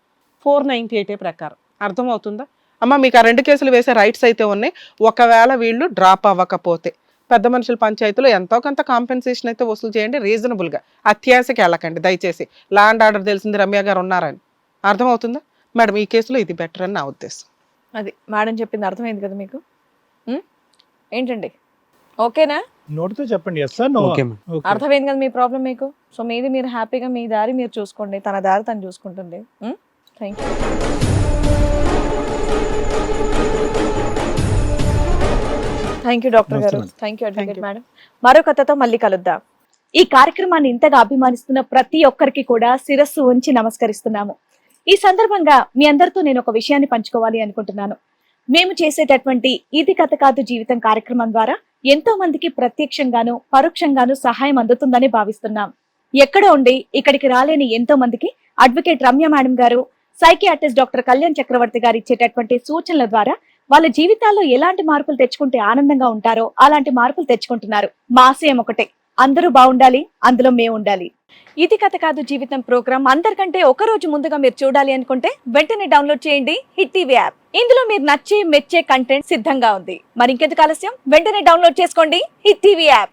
498A ప్రకారం. అర్థమవుతుందా అమ్మ? మీకు ఆ 2 కేసులు వేసే రైట్స్ అయితే ఉన్నాయి. ఒకవేళ వీళ్ళు డ్రాప్ అవ్వకపోతే పెద్ద మనుషుల పంచాయతీలో ఎంతో కొంత కాంపెన్సేషన్ అయితే వసూలు చేయండి రీజనబుల్గా. అత్యాశకి వెళ్ళకండి దయచేసి. లా అండ్ ఆర్డర్ తెలిసింది రమ్య గారు ఉన్నారని. అర్థమవుతుందా మేడం? ఈ కేసులో ఇది బెటర్ అని నా ఉద్దేశం. అది మేడం చెప్పింది అర్థమైంది కదా మీకు? ఏంటండి, ఓకేనా? నోటితో చెప్పండి. Yes sir, no. Okay madam. అర్థమైంది కదా మీ ప్రాబ్లం మీకు? సో మీది మీరు హ్యాపీగా మీ దారి మీరు చూసుకోండి, తన దారి తను చూసుకుంటుంది. Thank you. Thank you doctor గారు. Thank you advocate madam. మరో కథతో మళ్ళీ కలుద్దాం. ఈ కార్యక్రమాన్ని ఇంతగా అభిమానిస్తున్న ప్రతి ఒక్కరికి కూడా శిరస్సు ఉంచి నమస్కరిస్తున్నాము. ఈ సందర్భంగా మీ అందరితో నేను ఒక విషయాన్ని పంచుకోవాలి అనుకుంటున్నాను. మేము చేసేటటువంటి ఇది కథ కాదు జీవితం కార్యక్రమం ద్వారా ఎంతో మందికి ప్రత్యక్షంగాను పరోక్షంగాను సహాయం అందుతుందని భావిస్తున్నాం. ఎక్కడ ఉండి ఇక్కడికి రాలేని ఎంతో మందికి అడ్వకేట్ రమ్య మేడం గారు, సైకియాట్రిస్ట్ డాక్టర్ కళ్యాణ్ చక్రవర్తి గారు ఇచ్చేటటువంటి సూచనల ద్వారా వాళ్ళ జీవితాల్లో ఎలాంటి మార్పులు తెచ్చుకుంటే ఆనందంగా ఉంటారో అలాంటి మార్పులు తెచ్చుకుంటున్నారు. మా ఆశయం ఒకటే, అందరూ బాగుండాలి, అందులో మేము ఉండాలి. ఇది కథ కాదు జీవితం ప్రోగ్రామ్ అందరికంటే ఒక రోజు ముందుగా మీరు చూడాలి అనుకుంటే వెంటనే డౌన్లోడ్ చేయండి హిట్ టీవీ యాప్. ఇందులో మీరు నచ్చే మెచ్చే కంటెంట్ సిద్ధంగా ఉంది. మరి ఇంకెందుకు ఆలస్యం, వెంటనే డౌన్లోడ్ చేసుకోండి హిట్ టీవీ యాప్.